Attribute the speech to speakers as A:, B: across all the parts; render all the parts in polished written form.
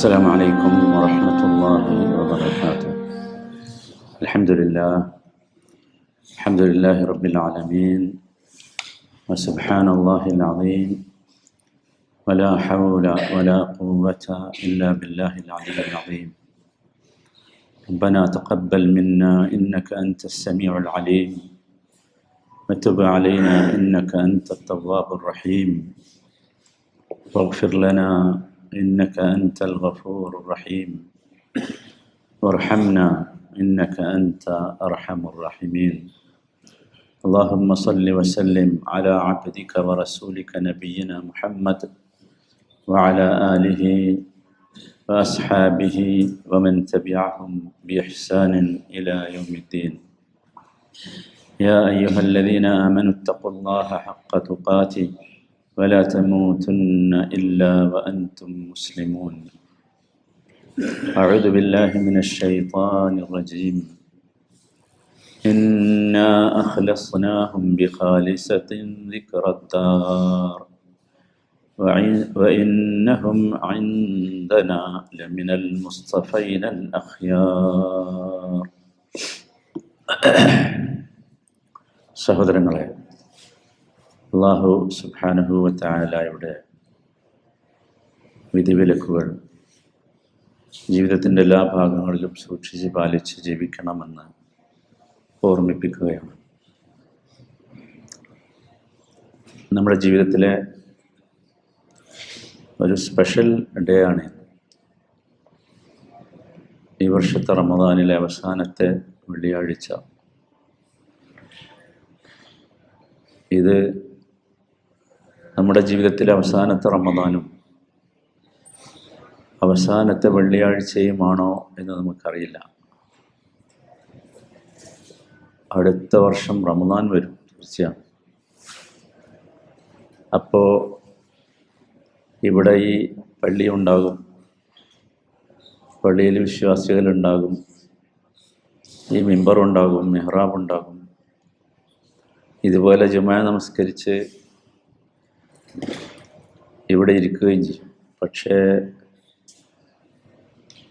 A: السلام عليكم ورحمة الله وبركاته. الحمد لله رب العالمين، وسبحان الله العظيم، ولا حول ولا قوة إلا بالله العلي العظيم. ربنا تقبل منا إنك أنت السميع العليم، وتب علينا إنك أنت التواب الرحيم، واغفر لنا إنك أنت الغفور الرحيم، وارحمنا إنك أنت أرحم الراحمين. اللهم صل وسلم على عبدك ورسولك نبينا محمد وعلى آله وأصحابه ومن تبعهم بإحسان إلى يوم الدين. يا أيها الذين آمنوا اتقوا الله حق تقاته ولا تموتن إلا وأنتم مسلمون. أعوذ بالله من الشيطان الرجيم. إنا أخلصناهم بخالصة ذكر الدار وإنهم عندنا لمن المصطفين الأخيار. സഹോദരങ്ങളെ, അല്ലാഹു സുബ്ഹാനഹു വ തആലയുടെ വിധിവിലക്കുകൾ ജീവിതത്തിൻ്റെ എല്ലാ ഭാഗങ്ങളിലും സൂക്ഷിച്ച് പാലിച്ച് ജീവിക്കണമെന്ന് ഓർമ്മിപ്പിക്കുകയാണ്. നമ്മുടെ ജീവിതത്തിലെ ഒരു സ്പെഷ്യൽ ഡേ ആണ് ഈ വർഷത്തെ റമദാനിലെ അവസാനത്തെ വെള്ളിയാഴ്ച. ഇത് നമ്മുടെ ജീവിതത്തിലെ അവസാനത്തെ റമദാനും അവസാനത്തെ വെള്ളിയാഴ്ചയുമാണോ എന്ന് നമുക്കറിയില്ല. അടുത്ത വർഷം റമദാൻ വരും, തീർച്ചയാണ്. അപ്പോൾ ഇവിടെ ഈ പള്ളി ഉണ്ടാകും, പള്ളിയിൽ വിശ്വാസികളുണ്ടാകും, ഈ മിമ്പർ ഉണ്ടാകും, മെഹ്റാബ് ഉണ്ടാകും. ഇതുപോലെ ജുമാ നമസ്കരിച്ച് ഇവിടെ ഇരിക്കുകയും ചെയ്യും. പക്ഷേ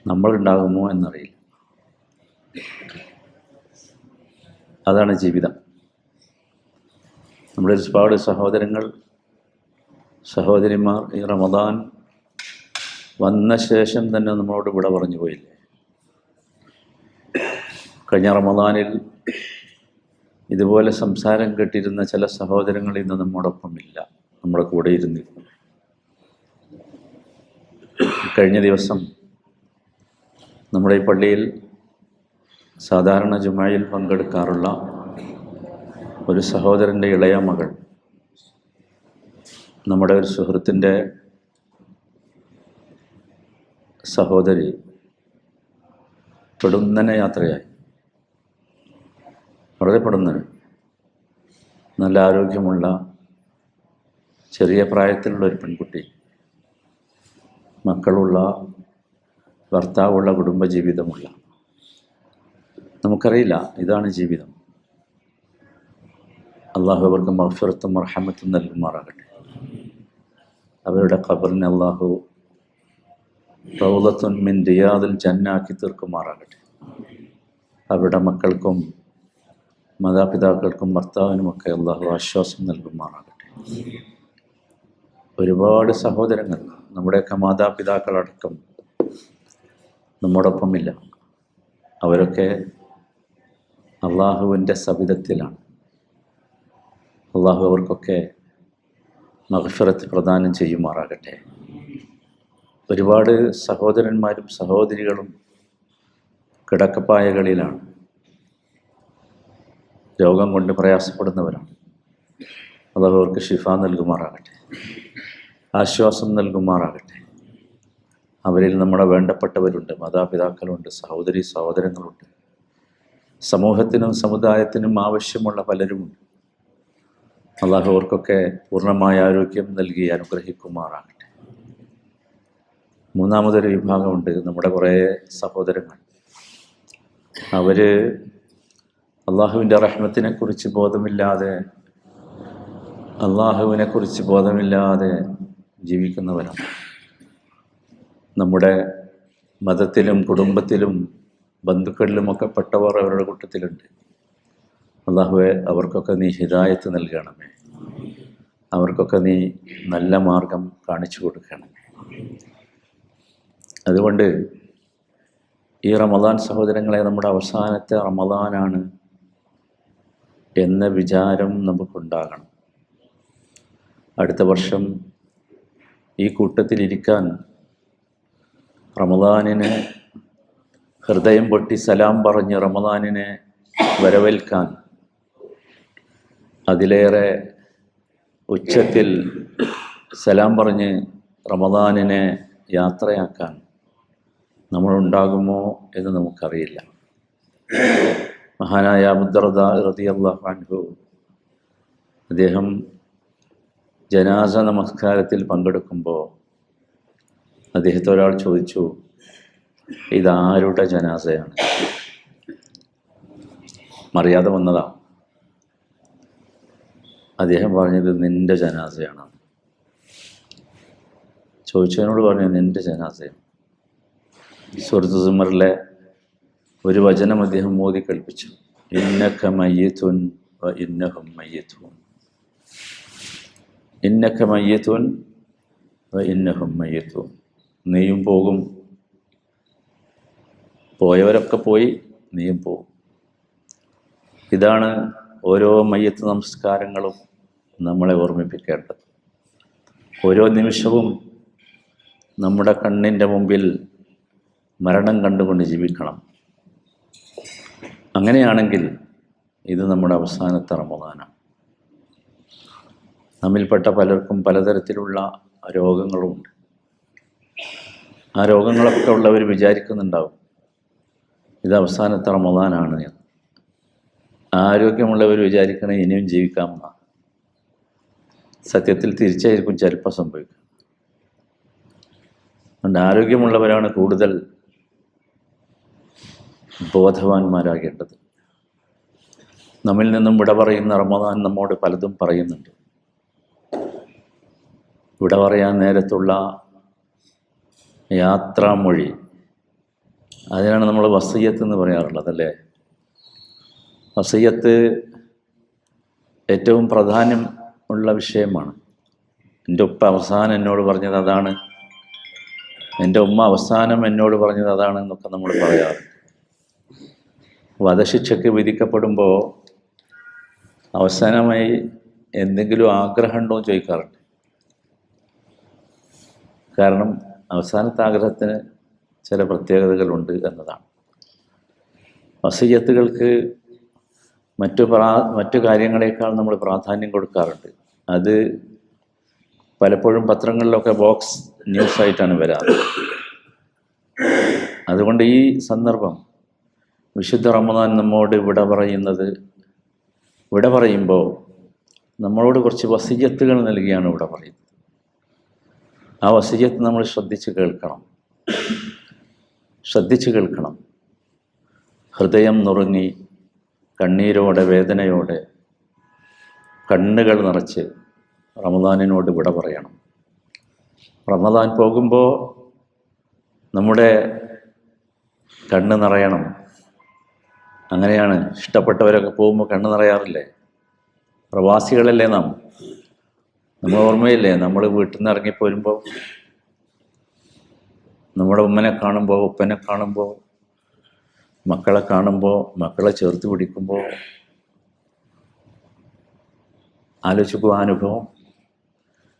A: നമ്മളുണ്ടാകുമോ എന്നറിയില്ല. അതാണ് ജീവിതം. നമ്മുടെ ഒരുപാട് സഹോദരിമാർ ഈ റമദാൻ വന്ന ശേഷം തന്നെ നമ്മളോട് ഇവിടെ പറഞ്ഞു പോയില്ലേ. കഴിഞ്ഞ റമദാനിൽ ഇതുപോലെ സംസാരം കേട്ടിരുന്ന ചില സഹോദരങ്ങൾ ഇന്ന് നമ്മോടൊപ്പമില്ല, നമ്മുടെ കൂടെ ഇരുന്നിരുന്നു. കഴിഞ്ഞ ദിവസം നമ്മുടെ ഈ പള്ളിയിൽ സാധാരണ ജുമായിൽ പങ്കെടുക്കാറുള്ള ഒരു സഹോദരൻ്റെ ഇളയ മകൾ നമ്മുടെ ഒരു സുഹൃത്തിൻ്റെ സഹോദരി പെടുന്നനെ യാത്രയായി. വളരെ പെടുന്നനെ, നല്ല ആരോഗ്യമുള്ള ചെറിയ പ്രായത്തിലുള്ള ഒരു പെൺകുട്ടി, മക്കളുള്ള, ഭർത്താവുള്ള, കുടുംബജീവിതമുള്ള. നമുക്കറിയില്ല, ഇതാണ് ജീവിതം. അള്ളാഹു അവർക്ക് മഗ്ഫിറത്തും റഹ്മത്തും നൽകുമാറാകട്ടെ. അവരുടെ ഖബറിനെ അള്ളാഹു റൗളത്തുൻ മിൻ റിയാദിൽ ജന്നാക്കി തീർക്കുമാറാകട്ടെ. അവരുടെ മക്കൾക്കും മാതാപിതാക്കൾക്കും ഭർത്താവിനുമൊക്കെ അള്ളാഹു ആശ്വാസം നൽകുമാറാകട്ടെ. ഒരുപാട് സഹോദരങ്ങൾ, നമ്മുടെയൊക്കെ മാതാപിതാക്കളടക്കം നമ്മോടൊപ്പമില്ല. അവരൊക്കെ അള്ളാഹുവിൻ്റെ സവിധത്തിലാണ്. അള്ളാഹു അവർക്കൊക്കെ മഗ്ഫിറത്ത് പ്രദാനം ചെയ്യുമാറാകട്ടെ. ഒരുപാട് സഹോദരന്മാരും സഹോദരികളും കിടക്കപ്പായകളിലാണ്, രോഗം കൊണ്ട് പ്രയാസപ്പെടുന്നവരാണ്. അള്ളാഹു അവർക്ക് ശിഫ നൽകുമാറാകട്ടെ, ആശ്വാസം നൽകുമാറാകട്ടെ. അവരിൽ നമ്മുടെ വേണ്ടപ്പെട്ടവരുണ്ട്, മാതാപിതാക്കളുണ്ട്, സഹോദരങ്ങളുണ്ട്, സമൂഹത്തിനും സമുദായത്തിനും ആവശ്യമുള്ള പലരുമുണ്ട്. അള്ളാഹു അവർക്കൊക്കെ പൂർണ്ണമായ ആരോഗ്യം നൽകി അനുഗ്രഹിക്കുമാറാകട്ടെ. മൂന്നാമതൊരു വിഭാഗമുണ്ട്, നമ്മുടെ കുറേ സഹോദരങ്ങൾ. അവർ അള്ളാഹുവിൻ്റെ റഹ്മത്തിനെക്കുറിച്ച് ബോധമില്ലാതെ ജീവിക്കുന്നവരാണ്. നമ്മുടെ മതത്തിലും കുടുംബത്തിലും ബന്ധുക്കളിലുമൊക്കെ പെട്ടവർ അവരുടെ കൂട്ടത്തിലുണ്ട്. അല്ലാഹുവേ, അവർക്കൊക്കെ നീ ഹിദായത്ത് നൽകണമേ. അവർക്കൊക്കെ നീ നല്ല മാർഗം കാണിച്ചു കൊടുക്കണമേ. അതുകൊണ്ട് ഈ റമദാൻ സഹോദരങ്ങളെ, നമ്മുടെ അവസാനത്തെ റമദാനാണ് എന്ന വിചാരം നമുക്കുണ്ടാകണം. അടുത്ത വർഷം ഈ കൂട്ടത്തിലിരിക്കാൻ, റമദാനിന് ഹൃദയം പൊട്ടി സലാം പറഞ്ഞ് റമദാനിനെ വരവേൽക്കാൻ, അതിലേറെ ഉച്ചത്തിൽ സലാം പറഞ്ഞ് റമദാനിനെ യാത്രയാക്കാൻ നമ്മളുണ്ടാകുമോ എന്ന് നമുക്കറിയില്ല. മഹാനായ അബൂ ദർദാ റളിയല്ലാഹു അൻഹു, അദ്ദേഹം ജനാസ നമസ്കാരത്തിൽ പങ്കെടുക്കുമ്പോൾ അദ്ദേഹത്തെ ഒരാൾ ചോദിച്ചു, ഇതാരുടെ ജനാസയാണ്? മറിയാതെ വന്നതാ. അദ്ദേഹം പറഞ്ഞത് നിന്റെ ജനാസയാണ്. ചോദിച്ചതിനോട് പറഞ്ഞു, നിന്റെ ജനാസയാണ്. സൂറത്ത് സുമറിലെ ഒരു വചനം അദ്ദേഹം മോദി കൽപ്പിച്ചു, ഇന്നക മയ്യിതുൻ വ ഇന്നഹും മയ്യിതൂൻ. ഇന്നക മയ്യിതുൻ വ ഇന്നഹും മയ്യിതൂൻ. നീയും പോകും, പോയവരൊക്കെ പോയി, നീയും പോകും. ഇതാണ് ഓരോ മയ്യത്ത് നമസ്കാരങ്ങളും നമ്മളെ ഓർമ്മിപ്പിക്കേണ്ടത്. ഓരോ നിമിഷവും നമ്മുടെ കണ്ണിൻ്റെ മുമ്പിൽ മരണം കണ്ടുകൊണ്ട് ജീവിക്കണം. അങ്ങനെയാണെങ്കിൽ ഇത് നമ്മുടെ അവസാനത്തെ റമദാനാണ്. നമ്മിൽപ്പെട്ട പലർക്കും പലതരത്തിലുള്ള രോഗങ്ങളുമുണ്ട്. ആ രോഗങ്ങളൊക്കെ ഉള്ളവർ വിചാരിക്കുന്നുണ്ടാവും ഇത് അവസാനത്തെ റമദാനാണ് എന്ന്. ആരോഗ്യമുള്ളവർ വിചാരിക്കണേ ഇനിയും ജീവിക്കാമെന്നാണ്. സത്യത്തിൽ തിരിച്ചായിരിക്കും ചിലപ്പോൾ സംഭവിക്കുക. അതുകൊണ്ട് ആരോഗ്യമുള്ളവരാണ് കൂടുതൽ ബോധവാന്മാരാകേണ്ടത്. നമ്മിൽ നിന്നും വിട പറയുന്ന റമദാൻ നമ്മോട് പലതും പറയുന്നുണ്ട്. വിട പറയാൻ നേരത്തുള്ള യാത്രാമൊഴി, അതിനാണ് നമ്മൾ വസിയ്യത്ത് എന്ന് പറയാറുള്ളത്, അല്ലേ? വസിയ്യത്ത് ഏറ്റവും പ്രാധാന്യം ഉള്ള വിഷയമാണ്. എൻ്റെ ഉപ്പ അവസാനം എന്നോട് പറഞ്ഞത് അതാണ്, എൻ്റെ ഉമ്മ അവസാനം എന്നോട് പറഞ്ഞത് അതാണ് എന്നൊക്കെ നമ്മൾ പറയാറുണ്ട്. വധശിക്ഷയ്ക്ക് വിധിക്കപ്പെടുമ്പോൾ അവസാനമായി എന്തെങ്കിലും ആഗ്രഹമുണ്ടോ എന്ന് ചോദിക്കാറുണ്ട്. കാരണം അവസാനത്തെ ആഗ്രഹത്തിന് ചില പ്രത്യേകതകളുണ്ട് എന്നതാണ്. വസിയ്യത്തുകൾക്ക് മറ്റു കാര്യങ്ങളെക്കാൾ നമ്മൾ പ്രാധാന്യം കൊടുക്കാറുണ്ട്. അത് പലപ്പോഴും പത്രങ്ങളിലൊക്കെ ബോക്സ് ന്യൂസായിട്ടാണ് വരാറ്. അതുകൊണ്ട് ഈ സന്ദർഭം, വിശുദ്ധ റമദാൻ നമ്മോട് വിട പറയുമ്പോൾ നമ്മളോട് കുറച്ച് വസിയ്യത്തുകൾ നൽകിയാണ് വിട പറയുന്നത്. ആ വസിയ്യത്ത് നമ്മൾ ശ്രദ്ധിച്ച് കേൾക്കണം. ഹൃദയം നുറുങ്ങി കണ്ണീരോടെ വേദനയോടെ കണ്ണുകൾ നിറച്ച് റമദാനിനോട് വിട പറയണം. റമദാൻ പോകുമ്പോൾ നമ്മുടെ കണ്ണ് നിറയണം. അങ്ങനെയാണ് ഇഷ്ടപ്പെട്ടവരൊക്കെ പോകുമ്പോൾ കണ്ണ് നിറയാറില്ലേ? പ്രവാസികളല്ലേ നാം? നമ്മൾ ഓർമ്മയില്ലേ, നമ്മൾ വീട്ടിൽ നിന്ന് ഇറങ്ങിപ്പോരുമ്പോൾ നമ്മുടെ ഉമ്മനെ കാണുമ്പോൾ, ഉപ്പനെ കാണുമ്പോൾ, മക്കളെ കാണുമ്പോൾ, മക്കളെ ചേർത്ത് പിടിക്കുമ്പോൾ ആലോചിക്കുക ആ അനുഭവം.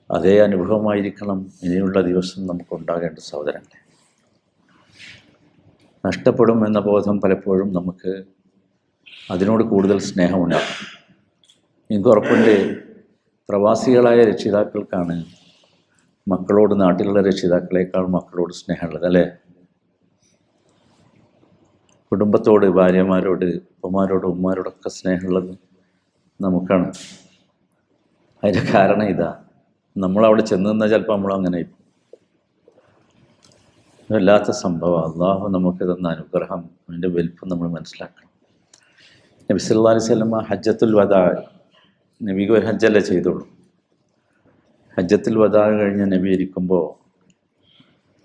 A: അതേ അനുഭവമായിരിക്കണം ഇനിയുള്ള ദിവസം നമുക്കുണ്ടാകേണ്ട സഹോദരങ്ങളെ. നഷ്ടപ്പെടും എന്ന ബോധം പലപ്പോഴും നമുക്ക് അതിനോട് കൂടുതൽ സ്നേഹമുണ്ടാകും. എനിക്ക് ഉറപ്പുണ്ട്, പ്രവാസികളായ രക്ഷിതാക്കൾക്കാണ് മക്കളോട് നാട്ടിലുള്ള രക്ഷിതാക്കളേക്കാൾ മക്കളോട് സ്നേഹമുള്ളത്, അല്ലേ? കുടുംബത്തോട്, ഭാര്യമാരോട്, ഉപ്പമാരോട്, ഉമ്മാരോടൊക്കെ സ്നേഹമുള്ളത് നമുക്കാണ്. അതിൻ്റെ കാരണം ഇതാ, നമ്മളവിടെ ചെന്ന് നിന്നാൽ ചിലപ്പോൾ നമ്മളങ്ങനെ വല്ലാത്ത സംഭവം. അള്ളാഹു നമുക്ക് തന്ന അനുഗ്രഹം, അതിൻ്റെ വലുപ്പം നമ്മൾ മനസ്സിലാക്കണം. നബി സല്ലല്ലാഹു അലൈഹി വസല്ലം ഹജ്ജത്തുൽ വദാ, നബിക്ക് ഒരു ഹജ്ജല്ലേ ചെയ്തോളൂ. ഹജ്ജത്തുൽ വദാ കഴിഞ്ഞ് നബി ഇരിക്കുമ്പോൾ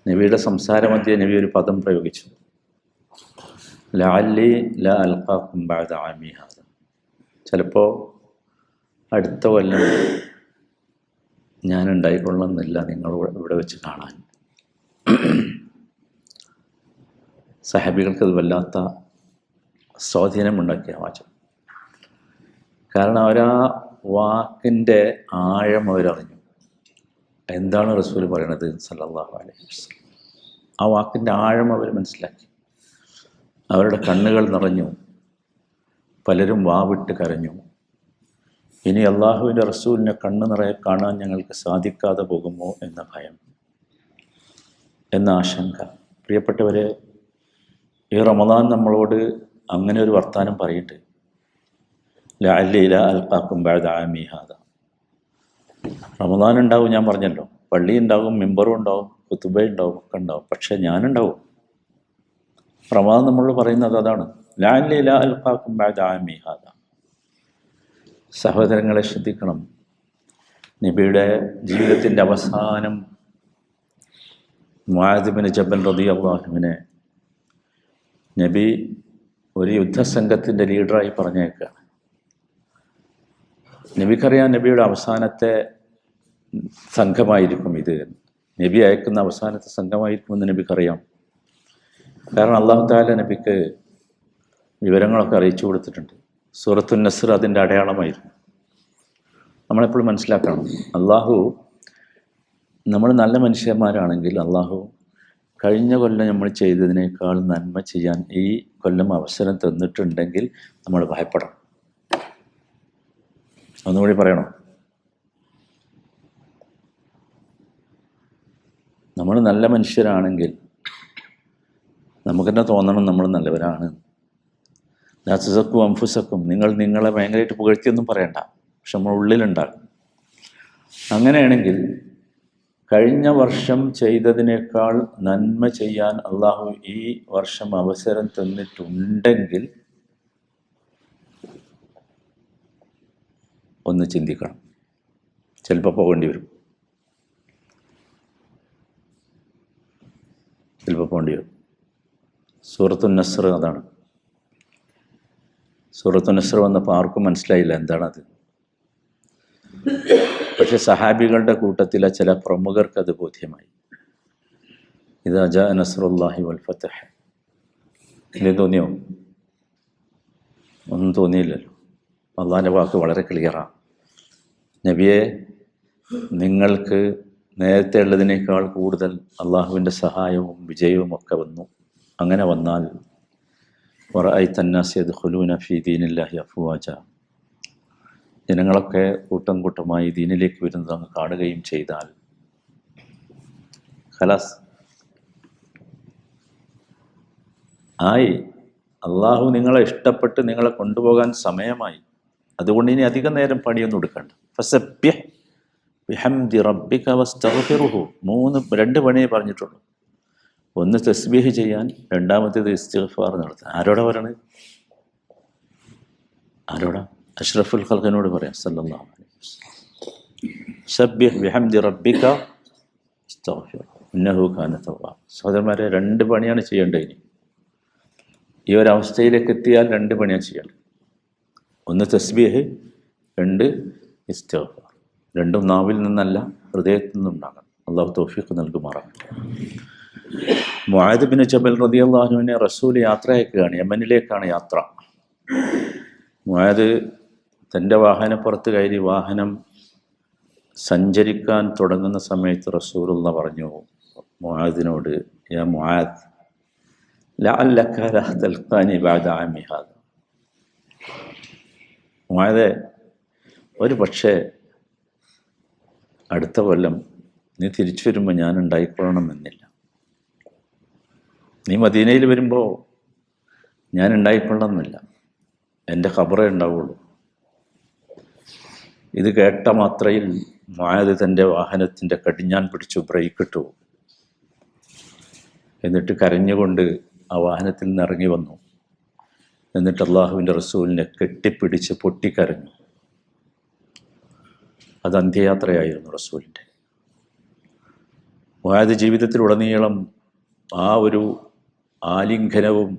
A: നബിയുടെ സംസാരമധ്യേ നബി ഒരു പദം പ്രയോഗിച്ചു, ലഅല്ലി ലാ അൽഖാകും ബഅദ ആമി ഹാദ. ചിലപ്പോൾ അടുത്ത കൊല്ലം ഞാൻ ഉണ്ടായിക്കൊള്ളുന്നില്ല നിങ്ങൾ ഇവിടെ വെച്ച് കാണാൻ. സഹാബികൾക്കത് വല്ലാത്ത സ്വാധീനമുണ്ടാക്കിയ വാചകം. കാരണം അവരാ വാക്കിൻ്റെ ആഴം അവരറിഞ്ഞു. എന്താണ് റസൂൽ പറയണത് സല്ലല്ലാഹു അലൈഹി വസല്ലം. ആ വാക്കിൻ്റെ ആഴം അവർ മനസ്സിലാക്കി. അവരുടെ കണ്ണുകൾ നിറഞ്ഞു, പലരും വാവിട്ട് കരഞ്ഞു. ഇനി അള്ളാഹുവിൻ്റെ റസൂലിനെ കണ്ണു നിറയെ കാണാൻ ഞങ്ങൾക്ക് സാധിക്കാതെ പോകുമോ എന്ന ഭയം, എന്ന ആശങ്ക. പ്രിയപ്പെട്ടവരെ, ഈ റമദാൻ നമ്മളോട് അങ്ങനെ ഒരു വർത്താനം പറയട്ടെ, ലഅല്ലി ലാ അൽഖാകും ബഅദ ആമി ഹാദ. റമദാൻ ഉണ്ടാവും, ഞാൻ പറഞ്ഞല്ലോ, പള്ളി ഉണ്ടാവും, മിമ്പറും ഉണ്ടാവും, ഖുതുബ ഉണ്ടാവും, ഒക്കെ ഉണ്ടാവും. പക്ഷെ ഞാനുണ്ടാവും. റമദാൻ നമ്മളോട് പറയുന്നത് അതാണ്, ലഅല്ലി ലാ അൽഖാകും ബഅദ ആമി ഹാദ. സഹോദരങ്ങളെ ശ്രദ്ധിക്കണം. നബിയുടെ ജീവിതത്തിൻ്റെ അവസാനം മുആദ് ബിൻ ജബൽ റളിയല്ലാഹു അൻഹുവിനെ നബി ഒരു യുദ്ധസംഘത്തിൻ്റെ ലീഡറായി പറഞ്ഞേക്കുകയാണ്. നബിക്കറിയാം നബിയുടെ അവസാനത്തെ സംഘമായിരിക്കും ഇത്. നബി അയക്കുന്ന അവസാനത്തെ സംഘമായിരിക്കുമെന്ന് നബിക്കറിയാം. കാരണം അല്ലാഹു തആല നബിക്ക് വിവരങ്ങളൊക്കെ അറിയിച്ചു കൊടുത്തിട്ടുണ്ട്. സൂറത്തുൻ നസ്ർ അതിൻ്റെ അടയാളമായിരുന്നു. നമ്മളെപ്പോഴും മനസ്സിലാക്കണം, അള്ളാഹു, നമ്മൾ നല്ല മനുഷ്യന്മാരാണെങ്കിൽ അള്ളാഹു കഴിഞ്ഞ കൊല്ലം നമ്മൾ ചെയ്തതിനേക്കാൾ നന്മ ചെയ്യാൻ ഈ കൊല്ലം അവസരം തന്നിട്ടുണ്ടെങ്കിൽ നമ്മൾ ഭയപ്പെടണം. ഒന്നുകൂടി പറയണം, നമ്മൾ നല്ല മനുഷ്യരാണെങ്കിൽ നമുക്ക് തന്നെ തോന്നണം നമ്മൾ നല്ലവരാണ്. ലാ തുസക്കു അൻഫുസക്കും, നിങ്ങൾ നിങ്ങളെ ഭയങ്കരമായിട്ട് പുകഴ്ത്തിയൊന്നും പറയണ്ട, പക്ഷെ നമ്മൾ ഉള്ളിലുണ്ടാകും. അങ്ങനെയാണെങ്കിൽ കഴിഞ്ഞ വർഷം ചെയ്തതിനേക്കാൾ നന്മ ചെയ്യാൻ അള്ളാഹു ഈ വർഷം അവസരം തന്നിട്ടുണ്ടെങ്കിൽ ഒന്ന് ചിന്തിക്കണം. ചിലപ്പോൾ പോകേണ്ടി വരും, ചിലപ്പോൾ പോകേണ്ടി വരും. സൂറത്തുൻ നസ്ർ അതാണ്. സൂറത്തുൻ നസ്ർ വന്നപ്പോൾ ആർക്കും മനസ്സിലായില്ല എന്താണത്. പക്ഷെ സഹാബികളുടെ കൂട്ടത്തിലെ ചില പ്രമുഖർക്ക് അത് ബോധ്യമായി. ഇദാ ജാഅ നസ്റുല്ലാഹി വൽ ഫതഹ്. ഇല്ലേ, തോന്നിയോ? ഒന്നും തോന്നിയില്ലല്ലോ. അള്ളാഹിൻ്റെ വാക്ക് വളരെ ക്ലിയറാണ്. നബിയെ, നിങ്ങൾക്ക് നേരത്തെ ഉള്ളതിനേക്കാൾ കൂടുതൽ അള്ളാഹുവിൻ്റെ സഹായവും വിജയവും ഒക്കെ വന്നു. അങ്ങനെ വന്നാൽ വറഅയ്ത അന്നാസ യദ്ഖുലൂന ഫീ ദീനില്ലാഹി അഫ്വാജ, ജനങ്ങളൊക്കെ കൂട്ടം കൂട്ടമായി ദീനിലേക്ക് വരുന്നത് അങ്ങ് കാണുകയും ചെയ്താൽ ഖലാസ് ആയി. അള്ളാഹു നിങ്ങളെ ഇഷ്ടപ്പെട്ട് നിങ്ങളെ കൊണ്ടുപോകാൻ സമയമായി. അതുകൊണ്ട് ഇനി അധികം നേരം പണിയൊന്നും എടുക്കണ്ട. ഫസബ്ബിഹ് ബിഹംദി റബ്ബിക വസ്തഗ്ഫിറുഹു. രണ്ട് പണിയേ പറഞ്ഞിട്ടുള്ളൂ. ഒന്ന് തസ്ബീഹ് ചെയ്യാൻ, രണ്ടാമത്തേത് ഇസ്തിഗ്ഫാർ നടത്താൻ. ആരോടാ പറയണത്? ആരോടാ? അഷ്റഫുൽ ഖൽഖിനോട് പറയാം സല്ലല്ലാഹു അലൈഹി വസല്ലം. സബ്ബിഹ് ബിഹംദി റബ്ബിക വസ്തഗ്ഫിറുഹു ഇന്നഹു കാന തവ്വാബ. സഹോദരന്മാരെ, രണ്ട് പണിയാണ് ചെയ്യേണ്ടത്. ഇനി ഈ ഒരവസ്ഥയിലേക്ക് എത്തിയാൽ രണ്ട് പണിയാണ് ചെയ്യേണ്ടത്. ഒന്ന് തസ്ബീഹ്, രണ്ട് ഇസ്തിഗ്ഫാർ. രണ്ടും നാവിൽ നിന്നല്ല, ഹൃദയത്തിൽ നിന്നുണ്ടാകണം. അള്ളാഹു തൗഫീഖ് നൽകുമാറാകട്ടെ. മുആദ് ബിൻ ജബൽ റളിയല്ലാഹു അൻഹുവിനെ റസൂൽ യാത്ര അയക്കുകയാണ്. യമനിലേക്കാണ് യാത്ര. മുആദ് തൻ്റെ വാഹനപ്പുറത്ത് കയറി വാഹനം സഞ്ചരിക്കാൻ തുടങ്ങുന്ന സമയത്ത് റസൂലുള്ളാഹി പറഞ്ഞു മുആദിനോട്, യാ മുആദ് ലഅല്ലക ലാ തൽഖാനി ബഅദ ആമി ഹാദ. മുആദേ, ഒരു പക്ഷേ അടുത്ത കൊല്ലം നീ തിരിച്ചു വരുമ്പോൾ ഞാൻ ഉണ്ടായിക്കൊള്ളണമെന്നില്ല. നീ മദീനയിൽ വരുമ്പോൾ ഞാൻ ഉണ്ടായിക്കൊള്ളണമെന്നില്ല, എൻ്റെ ഖബറേ ഉണ്ടാവുള്ളൂ. ഇത് കേട്ട മാത്രയിൽ മുആദ് തൻ്റെ വാഹനത്തിൻ്റെ കടിഞ്ഞാൻ പിടിച്ചു ബ്രേക്ക് ഇട്ടു. എന്നിട്ട് കരഞ്ഞുകൊണ്ട് ആ വാഹനത്തിൽ നിന്ന് ഇറങ്ങി വന്നു. എന്നിട്ട് അള്ളാഹുവിൻ്റെ റസൂലിനെ കെട്ടിപ്പിടിച്ച് പൊട്ടിക്കരഞ്ഞു. അത് അന്ത്യയാത്രയായിരുന്നു റസൂലിൻ്റെ. മുആദ് ജീവിതത്തിലുടനീളം ആ ഒരു ആലിംഗനവും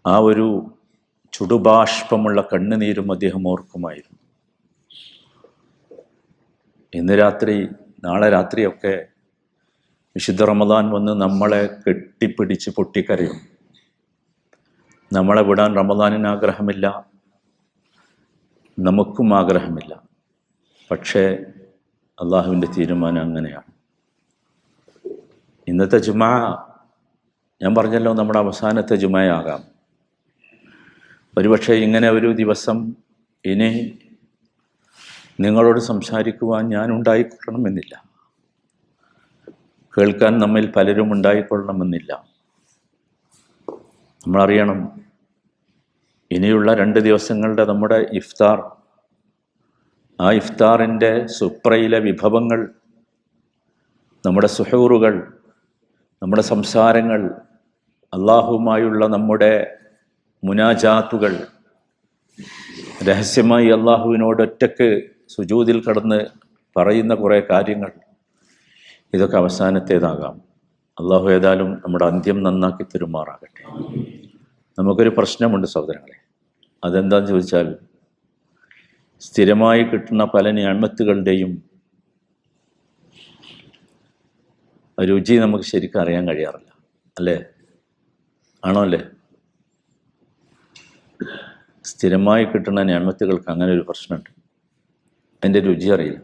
A: ആ ഒരു ചുടുബാഷ്പമുള്ള കണ്ണുനീരും അദ്ദേഹം ഓർക്കുമായിരുന്നു. ഇന്ന് രാത്രി, നാളെ രാത്രിയൊക്കെ വിശുദ്ധ റമദാൻ വന്ന് നമ്മളെ കെട്ടിപ്പിടിച്ച് പൊട്ടിക്കരയും. നമ്മളെ വിടാൻ റമദാനിന് ആഗ്രഹമില്ല, നമുക്കും ആഗ്രഹമില്ല. പക്ഷേ അള്ളാഹുവിൻ്റെ തീരുമാനം അങ്ങനെയാണ്. ഇന്നത്തെ ജുമാ ഞാൻ പറഞ്ഞല്ലോ, നമ്മുടെ അവസാനത്തെ ജുമയാകാം. ഒരുപക്ഷെ ഇങ്ങനെ ഒരു ദിവസം ഇനി നിങ്ങളോട് സംസാരിക്കുവാൻ ഞാൻ ഉണ്ടായിക്കൊള്ളണമെന്നില്ല, കേൾക്കാൻ നമ്മിൽ പലരും ഉണ്ടായിക്കൊള്ളണമെന്നില്ല. നമ്മളറിയണം, ഇനിയുള്ള 2 ദിവസങ്ങളുടെ നമ്മുടെ ഇഫ്താർ, ആ ഇഫ്താറിൻ്റെ സുപ്രയിലെ വിഭവങ്ങൾ, നമ്മുടെ സുഹൂറുകൾ, നമ്മുടെ സംസാരങ്ങൾ, അള്ളാഹുവുമായുള്ള നമ്മുടെ മുനാജാത്തുകൾ, രഹസ്യമായി അള്ളാഹുവിനോട് ഒറ്റയ്ക്ക് സുജൂദിൽ കടന്ന് പറയുന്ന കുറേ കാര്യങ്ങൾ, ഇതൊക്കെ അവസാനത്തേതാകാം. അള്ളാഹു ഏതായാലും നമ്മുടെ അന്ത്യം നന്നാക്കി തരുമാറാകട്ടെ. നമുക്കൊരു പ്രശ്നമുണ്ട് സഹോദരങ്ങളെ. അതെന്താണെന്ന് ചോദിച്ചാൽ, സ്ഥിരമായി കിട്ടുന്ന പല നിഅമത്തുകളുടെയും രുചി നമുക്ക് ശരിക്കും അറിയാൻ കഴിയാറില്ല, അല്ലേ? ആണോ അല്ലേ? സ്ഥിരമായി കിട്ടുന്ന നിഅമത്തുകൾക്ക് അങ്ങനെ ഒരു പ്രശ്നമുണ്ട്, അതിൻ്റെ രുചി അറിയില്ല.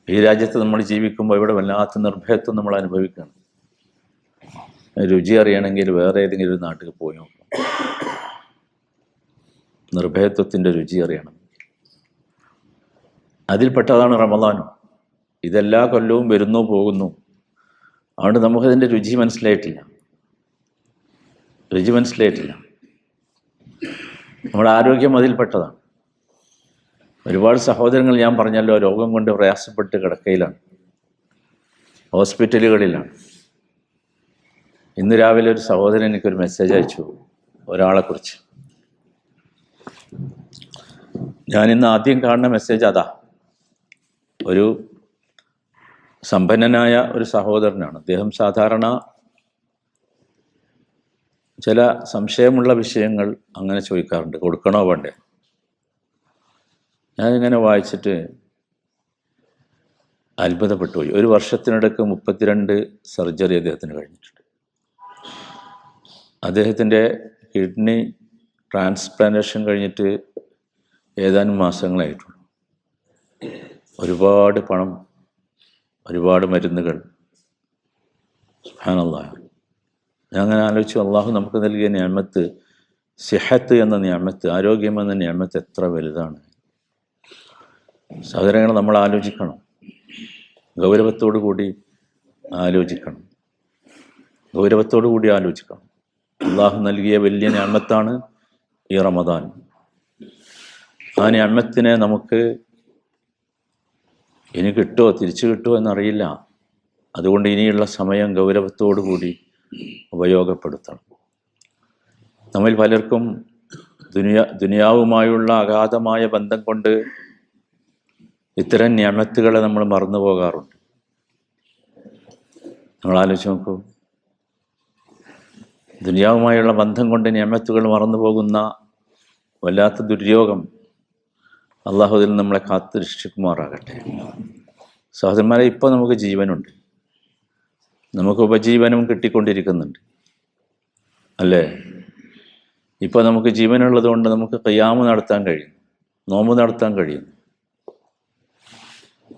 A: ഈ രാജ്യത്ത് നമ്മൾ ജീവിക്കുമ്പോൾ ഇവിടെ വല്ലാത്ത നിർഭയത്വം നമ്മൾ അനുഭവിക്കണം. രുചി അറിയണമെങ്കിൽ വേറെ ഏതെങ്കിലും ഒരു നാട്ടിൽ പോയി നോക്കണം. നിർഭയത്വത്തിൻ്റെ രുചി അറിയണം. അതിൽപ്പെട്ടതാണ് റമദാനും. ഇതെല്ലാ കൊല്ലവും വരുന്നു പോകുന്നു. അതുകൊണ്ട് നമുക്കതിൻ്റെ രുചി മനസ്സിലായിട്ടില്ല. നമ്മുടെ ആരോഗ്യം അതിൽപ്പെട്ടതാണ്. ഒരുപാട് സഹോദരങ്ങൾ ഞാൻ പറഞ്ഞല്ലോ, രോഗം കൊണ്ട് പ്രയാസപ്പെട്ട് കിടക്കയിലാണ്, ഹോസ്പിറ്റലുകളിലാണ്. ഇന്ന് രാവിലെ ഒരു സഹോദരൻ എനിക്കൊരു മെസ്സേജ് അയച്ചു ഒരാളെക്കുറിച്ച്. ഞാനിന്ന് ആദ്യം കാണുന്ന മെസ്സേജ് അതാ. ഒരു സമ്പന്നനായ ഒരു സഹോദരനാണ്. അദ്ദേഹം സാധാരണ ചില സംശയമുള്ള വിഷയങ്ങൾ അങ്ങനെ ചോദിക്കാറുണ്ട്, കൊടുക്കണോ വേണ്ടേ. ഞാനിങ്ങനെ വായിച്ചിട്ട് അത്ഭുതപ്പെട്ടു പോയി. 1 വർഷത്തിനിടയ്ക്ക് 32 സർജറി അദ്ദേഹത്തിന് കഴിഞ്ഞിട്ടുണ്ട്. അദ്ദേഹത്തിൻ്റെ കിഡ്നി ട്രാൻസ്പ്ലാന്റേഷൻ കഴിഞ്ഞിട്ട് ഏതാനും മാസങ്ങളായിട്ടുള്ളൂ. ഒരുപാട് പണം, ഒരുപാട് മരുന്നുകൾ. സുബ്ഹാനല്ലാഹ്. ഞാൻ അങ്ങനെ ആലോചിച്ചു, അള്ളാഹു നമുക്ക് നൽകിയ നിഅമത്ത്, സിഹത്ത് എന്ന നിഅമത്ത്, ആരോഗ്യം എന്ന നിഅമത്ത് എത്ര വലുതാണ്. സഹോദരങ്ങളെ, നമ്മൾ ആലോചിക്കണം, ഗൗരവത്തോടു കൂടി ആലോചിക്കണം. അള്ളാഹു നൽകിയ വലിയ നിഅമത്താണ് ഈ റമദാൻ. ആ നിഅമത്തിനെ നമുക്ക് ഇനി കിട്ടുമോ, തിരിച്ചു കിട്ടുമോ എന്നറിയില്ല. അതുകൊണ്ട് ഇനിയുള്ള സമയം ഗൗരവത്തോടു കൂടി ഉപയോഗപ്പെടുത്തണം. നമ്മിൽ പലർക്കും ദുനിയാവുമായുള്ള അഗാധമായ ബന്ധം കൊണ്ട് ഇത്തരം നിഅമത്തുകളെ നമ്മൾ മറന്നു പോകാറുണ്ട്. നമ്മൾ ആലോചിച്ച് നോക്കൂ, ദുനിയാവുമായുള്ള ബന്ധം കൊണ്ട് നിഅമത്തുകൾ മറന്നു പോകുന്ന വല്ലാത്ത ദുര്യോഗം അള്ളാഹു അതിൽ നമ്മളെ കാത്തു രക്ഷിക്കുമാറാകട്ടെ. സഹോദരന്മാരെ, ഇപ്പോൾ നമുക്ക് ജീവനുണ്ട്, നമുക്ക് ഉപജീവനം കിട്ടിക്കൊണ്ടിരിക്കുന്നുണ്ട്, അല്ലേ? ഇപ്പോൾ നമുക്ക് ജീവനുള്ളത് കൊണ്ട് നമുക്ക് ഖിയാമ് നടത്താൻ കഴിയും, നോമ്പ് നടത്താൻ കഴിയും.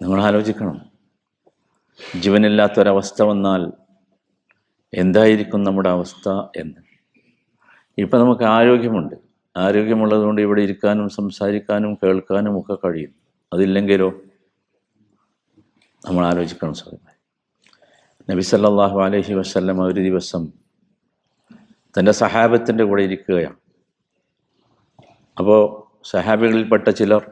A: നിങ്ങൾ ആലോചിക്കണം, ജീവനില്ലാത്തൊരവസ്ഥ വന്നാൽ എന്തായിരിക്കും നമ്മുടെ അവസ്ഥ എന്ന്. ഇപ്പം നമുക്ക് ആരോഗ്യമുണ്ട്, ആരോഗ്യമുള്ളത് കൊണ്ട് ഇവിടെ ഇരിക്കാനും സംസാരിക്കാനും കേൾക്കാനും ഒക്കെ കഴിയും. അതില്ലെങ്കിലോ? നമ്മൾ ആലോചിക്കണം സഹോദരൻ. നബി സല്ലല്ലാഹു അലൈഹി വസല്ലം ഒരു ദിവസം തൻ്റെ സഹാബത്തിൻ്റെ കൂടെ ഇരിക്കുകയാണ്. അപ്പോൾ സഹാബികളിൽപ്പെട്ട ചിലർ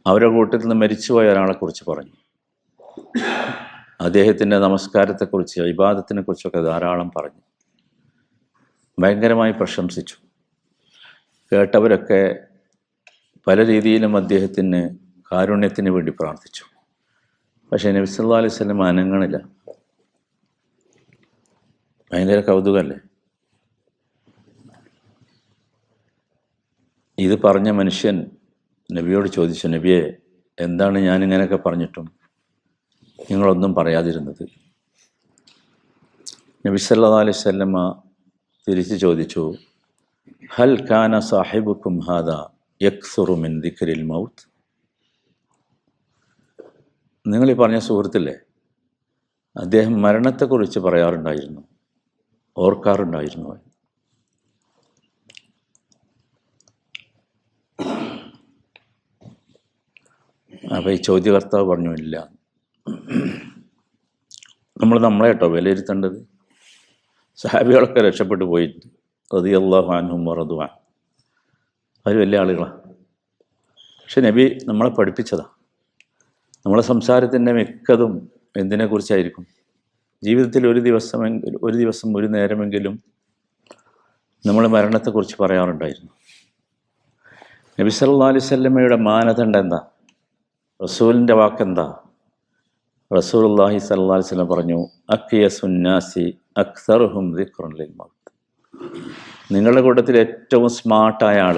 A: അവരുടെ കൂട്ടത്തിൽ നിന്ന് മരിച്ചുപോയ ഒരാളെക്കുറിച്ച് പറഞ്ഞു. അദ്ദേഹത്തിൻ്റെ നമസ്കാരത്തെക്കുറിച്ച്, ഇബാദത്തിനെ കുറിച്ചൊക്കെ ധാരാളം പറഞ്ഞു, ഭയങ്കരമായി പ്രശംസിച്ചു. കേട്ടവരൊക്കെ പല രീതിയിലും അദ്ദേഹത്തിന് കാരുണ്യത്തിന് വേണ്ടി പ്രാർത്ഥിച്ചു. പക്ഷേ നബി സല്ലല്ലാഹു അലൈഹി വസല്ലം അനങ്ങണില്ല. ഭയങ്കര കൗതുകമല്ലേ? ഇത് പറഞ്ഞ മനുഷ്യൻ നബിയോട് ചോദിച്ചു, നബിയെ, എന്താണ് ഞാനിങ്ങനെയൊക്കെ പറഞ്ഞിട്ടും നിങ്ങളൊന്നും പറയാതിരുന്നത്? നബി സല്ലല്ലാഹു അലൈഹി വസല്ലം തിരിച്ച് ചോദിച്ചു, ഹൽ കാന സാഹിബുക്കും ഹാദാ യക്സുറു മിൻ ദിക്രിൽ മൗത്ത്? നിങ്ങൾ ഈ പറഞ്ഞ സുഹൃത്തില്ലേ, അദ്ദേഹം മരണത്തെക്കുറിച്ച് പറയാറുണ്ടായിരുന്നു, ഓർക്കാറുണ്ടായിരുന്നു. അപ്പോൾ ഈ ചോദ്യകർത്താവ് പറഞ്ഞു, ഇല്ല. നമ്മളെ കേട്ടോ വിലയിരുത്തേണ്ടത്. സഹാബികളൊക്കെ രക്ഷപ്പെട്ടു പോയിട്ട് റളിയല്ലാഹു അൻഹും വറദു അൻഹു, അവർ വലിയ ആളുകളാണ്. പക്ഷെ നബി നമ്മളെ പഠിപ്പിച്ചതാണ്. നമ്മളെ സംസാരത്തിൻ്റെ മിക്കതും എന്തിനെക്കുറിച്ചായിരിക്കും? ജീവിതത്തിൽ ഒരു ദിവസം ഒരു നേരമെങ്കിലും നമ്മൾ മരണത്തെക്കുറിച്ച് പറയാറുണ്ടായിരുന്നു. നബി സല്ലല്ലാഹു അലൈഹി വസല്ലമയുടെ മാനദണ്ഡം എന്താ? റസൂലിൻ്റെ വാക്കെന്താ? റസൂലുള്ളാഹി സ്വല്ലല്ലാഹു അലൈഹി വസല്ലം പറഞ്ഞു, അഖിയസുന്നാസി അക്സറുഹും ദിക്റുൻ ലിൽ മൗത്ത്. നിങ്ങളുടെ കൂട്ടത്തിൽ ഏറ്റവും സ്മാർട്ടായ ആൾ,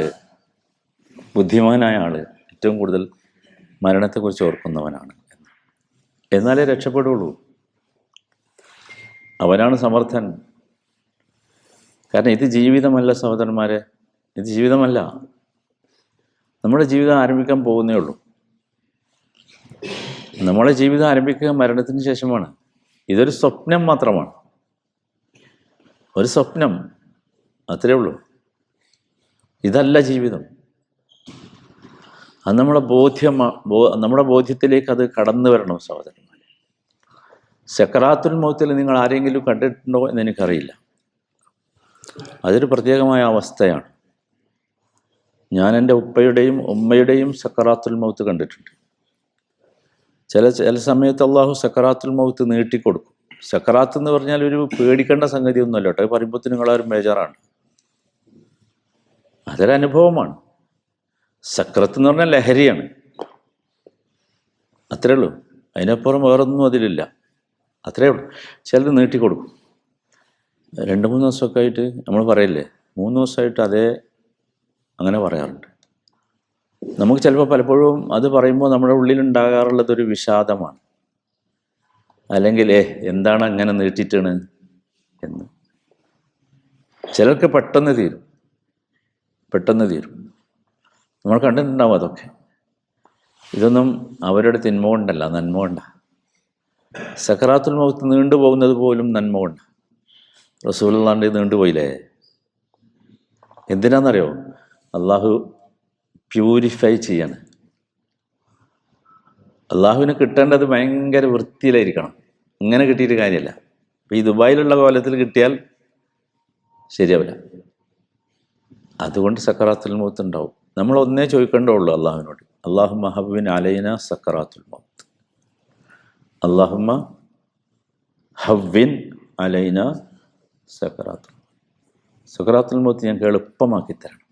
A: ബുദ്ധിമാനായ ആൾ ഏറ്റവും കൂടുതൽ മരണത്തെക്കുറിച്ച് ഓർക്കുന്നവനാണ്. എന്നാലേ രക്ഷപ്പെടുള്ളൂ. അവനാണ് സമർത്ഥൻ. കാരണം ഇത് ജീവിതമല്ല സഹോദരന്മാരെ, ഇത് ജീവിതമല്ല. നമ്മുടെ ജീവിതം ആരംഭിക്കാൻ പോകുന്നേ ഉള്ളൂ. നമ്മളെ ജീവിതം ആരംഭിക്കുക മരണത്തിന് ശേഷമാണ്. ഇതൊരു സ്വപ്നം മാത്രമാണ്, ഒരു സ്വപ്നം, അത്രേ ഉള്ളൂ. ഇതല്ല ജീവിതം. അത് നമ്മുടെ ബോധ്യത്തിലേക്ക് അത് കടന്നു വരണം സഹോദരന്മാരെ. സക്കറാത്തുൽ മൗത്തിൽ നിങ്ങൾ ആരെങ്കിലും കണ്ടിട്ടുണ്ടോ എന്ന് എനിക്കറിയില്ല. അതൊരു പ്രത്യേകമായ അവസ്ഥയാണ്. ഞാൻ എൻ്റെ ഉപ്പയുടെയും ഉമ്മയുടെയും സക്കറാത്തുൽ മൗത്ത് കണ്ടിട്ടുണ്ട്. ചില സമയത്ത് അള്ളാഹു സക്കറാത്തുൽ മൗത്ത് നീട്ടിക്കൊടുക്കും. സക്കറാത്ത് എന്ന് പറഞ്ഞാൽ ഒരു പേടിക്കേണ്ട സംഗതി ഒന്നുമല്ല കേട്ടോ. പറയുമ്പോൾ നിങ്ങളാരും ബേജാറാണ്. അതൊരനുഭവമാണ്. സക്രത്ത് എന്ന് പറഞ്ഞാൽ ലഹരിയാണ്, അത്രേ ഉള്ളൂ. അതിനപ്പുറം വേറൊന്നും അതിലില്ല, അത്രേ ഉള്ളൂ. ചിലത് നീട്ടിക്കൊടുക്കും. 2-3 ദിവസമൊക്കെ ആയിട്ട് നമ്മൾ പറയില്ലേ, 3 ദിവസമായിട്ട് അതേ അങ്ങനെ പറയാറുണ്ട്. നമുക്ക് ചിലപ്പോൾ പലപ്പോഴും അത് പറയുമ്പോൾ നമ്മുടെ ഉള്ളിലുണ്ടാകാറുള്ളതൊരു വിഷാദമാണ്, അല്ലെങ്കിൽ എന്താണ് അങ്ങനെ നീട്ടിയിട്ടാണ് എന്ന്. ചിലർക്ക് പെട്ടെന്ന് തീരും. നമ്മൾ കണ്ടിട്ടുണ്ടാവും അതൊക്കെ. ഇതൊന്നും അവരുടെ തിന്മ കൊണ്ടല്ല, നന്മ കൊണ്ട. സക്കറാത്തുൽ മൗത്ത് നീണ്ടുപോകുന്നത് പോലും നന്മ കൊണ്ട. റസൂലുള്ളാഹിന്റെ നീണ്ടുപോയില്ലേ? എന്തിനാണെന്നറിയോ? അള്ളാഹു പ്യൂരിഫൈ ചെയ്യാണ്. അള്ളാഹുവിന് കിട്ടേണ്ടത് ഭയങ്കര വൃത്തിയിലായിരിക്കണം. ഇങ്ങനെ കിട്ടിയിട്ട് കാര്യമില്ല. ഇപ്പം ഈ ദുബായിലുള്ള കോലത്തിൽ കിട്ടിയാൽ ശരിയാവില്ല. അതുകൊണ്ട് സക്കറാത്തുൽ മൗത്ത് ഉണ്ടാവും. നമ്മൾ ഒന്നേ ചോദിക്കേണ്ടുള്ളൂ അള്ളാഹുവിനോട്, അല്ലാഹുമ്മ ഹവ്വിൻ അലൈന സക്കറാത്തുൽ മൗത്ത്, അല്ലാഹുമ്മ ഹവ്വിൻ അലൈന സക്കറാത്തുൽ മൗത്ത് ഞങ്ങൾക്ക് എളുപ്പമാക്കി തരണം.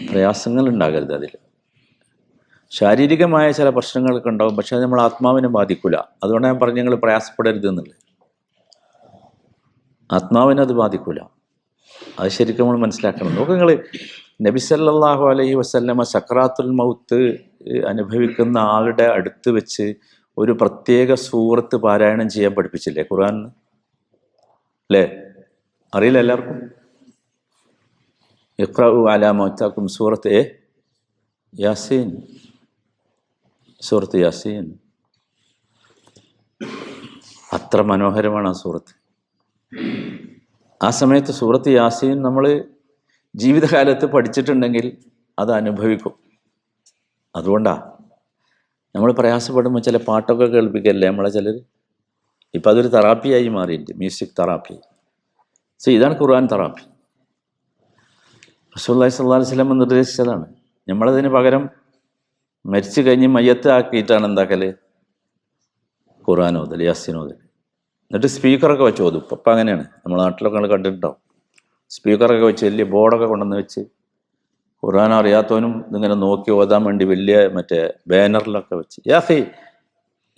A: പ്രയാസങ്ങൾ ഉണ്ടാകരുത്. അതിൽ ശാരീരികമായ ചില പ്രശ്നങ്ങളൊക്കെ ഉണ്ടാകും, പക്ഷെ അത് നമ്മൾ ആത്മാവിനെ ബാധിക്കില്ല. അതുകൊണ്ട് ഞാൻ പറഞ്ഞു, നിങ്ങൾ പ്രയാസപ്പെടരുത് എന്നുള്ളത്. ആത്മാവിനെ അത് ബാധിക്കില്ല. അത് ശരിക്കും നമ്മൾ മനസ്സിലാക്കണം. നോക്ക്, നിങ്ങൾ നബി സല്ലല്ലാഹു അലൈഹി വസല്ലമ സക്രാത്തുൽ മൗത്ത് അനുഭവിക്കുന്ന ആളുടെ അടുത്ത് വെച്ച് ഒരു പ്രത്യേക സൂറത്ത് പാരായണം ചെയ്യാൻ പഠിപ്പിച്ചില്ലേ ഖുർആൻ? അല്ലേ? അറിയില്ല എല്ലാവർക്കും? ഇഖ്റഉ അലാ മൗതാക്കും സൂറത്ത് യാസീൻ, സൂറത്ത് യാസീൻ. അത്ര മനോഹരമാണ് ആ സൂറത്ത്. ആ സമയത്ത് സൂറത്ത് യാസീൻ നമ്മൾ ജീവിതകാലത്ത് പഠിച്ചിട്ടുണ്ടെങ്കിൽ അത് അനുഭവിക്കും. അതുകൊണ്ടാണ് നമ്മൾ പ്രയാസപ്പെടുമ്പോൾ ചില പാട്ടൊക്കെ കേൾപ്പിക്കല്ലേ നമ്മളെ ചിലർ. ഇപ്പം അതൊരു തെറാപ്പിയായി മാറിയിട്ട്, മ്യൂസിക് തെറാപ്പി. ഇതാണ് ഖുർആൻ തെറാപ്പി. റസൂലുള്ളാഹി സ്വല്ലല്ലാഹു അലൈഹി വസല്ലം നിർദ്ദേശിച്ചതാണ്. നമ്മളതിന് പകരം മരിച്ചു കഴിഞ്ഞ് മയ്യത്ത് ആക്കിയിട്ടാണ് എന്താക്കല്? ഖുർആൻ ഓതൽ, യാസീൻ ഓതൽ. എന്നിട്ട് സ്പീക്കറൊക്കെ വെച്ച് ഓതും. ഇപ്പം അങ്ങനെയാണ്. നമ്മുടെ നാട്ടിലൊക്കെ നമ്മൾ കണ്ടിട്ടുണ്ടാവും. സ്പീക്കറൊക്കെ വെച്ച് വലിയ ബോർഡൊക്കെ കൊണ്ടുവന്ന് വെച്ച് ഖുർആൻ അറിയാത്തവനും ഇതിങ്ങനെ നോക്കി ഓതാൻ വേണ്ടി വലിയ മറ്റേ ബാനറിലൊക്കെ വെച്ച്. യാഹി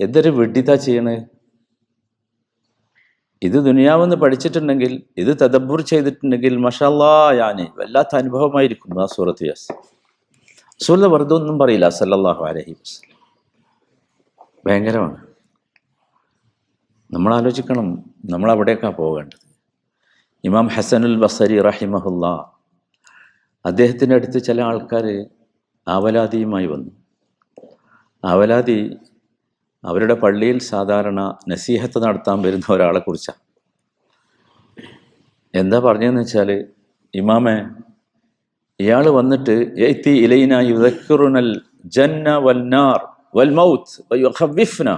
A: എന്തൊരു വിഡ്ഢിത്താ ചെയ്യണേ. ഇത് ദുനിയാവെന്ന് പഠിച്ചിട്ടുണ്ടെങ്കിൽ, ഇത് തദബ്ബുർ ചെയ്തിട്ടുണ്ടെങ്കിൽ മഷാല്ലാ ഞാന് വല്ലാത്ത അനുഭവമായിരിക്കും ആ സൂറത്ത് യാസീൻ. റസൂൽ വെറുതെ ഒന്നും പറയില്ല സല്ലല്ലാഹു അലൈഹി വസല്ലം. ഭയങ്കരമാണ്. നമ്മൾ ആലോചിക്കണം, നമ്മൾ അവിടേക്കാണ് പോകേണ്ടത്. ഇമാം ഹസനുൽ ബസരി റഹിമഹുല്ലാ, അദ്ദേഹത്തിൻ്റെ അടുത്ത് ചില ആൾക്കാർ ആവലാതിയുമായി വന്നു. ആവലാതി അവരുടെ പള്ളിയിൽ സാധാരണ നസീഹത്ത് നടത്താൻ വരുന്ന ഒരാളെ കുറിച്ചാണ്. എന്താ പറഞ്ഞതെന്ന് വെച്ചാൽ, ഇമാമെ, ഇയാൾ വന്നിട്ട് യഅ്തി ഇലൈന യുദക്കിറുനൽ ജന്ന വന്നാർ വൽ മൗത്ത് വയുഖവ്വിഫ്ന.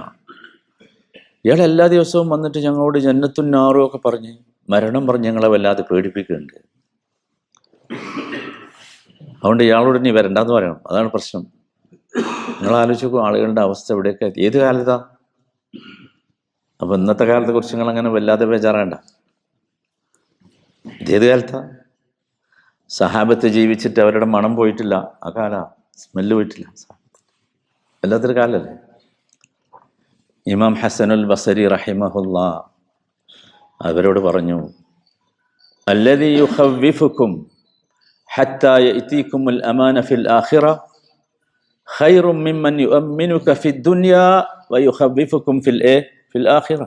A: ഇയാൾ എല്ലാ ദിവസവും വന്നിട്ട് ഞങ്ങളോട് ജന്നത്തും നാറും ഒക്കെ പറഞ്ഞ് മരണം പറഞ്ഞ് ഞങ്ങളെ വല്ലാതെ പേടിപ്പിക്കുന്നുണ്ട്. അതുകൊണ്ട് ഇയാളോട് ഇനി വരണ്ടെന്ന് പറയണം. അതാണ് പ്രശ്നം. നിങ്ങൾ ആലോചിച്ച് നോക്കും ആളുകളുടെ അവസ്ഥ എവിടെയൊക്കെ എത്തി. ഏത് കാലത്താ? അപ്പൊ ഇന്നത്തെ കാലത്തെ കുറിച്ച് നിങ്ങൾ അങ്ങനെ വല്ലാതെ ബേജാറാണ്ട. ഇതേത് കാലത്താ? സഹാബത്ത് ജീവിച്ചിട്ട് അവരുടെ മണം പോയിട്ടില്ല. ആ കാല സ്മെല്ല് പോയിട്ടില്ല. വല്ലാത്തൊരു കാലല്ലേ. ഇമാം ഹസനുൽ ബസരി റഹിമഹുല്ലാ അവരോട് പറഞ്ഞു, അല്ലദീ യുഖവ്വിഫുക്കും ഹത്താ യഅ്തീകുമുൽ അമാന ഫിൽ ആഖിറ ഖൈറും മിമ്മൻ യുഅമ്മിനുക ഫിദ് ദുനിയാ വയുഖവ്വിഫുക്കും ഫിൽ ആഖിറ.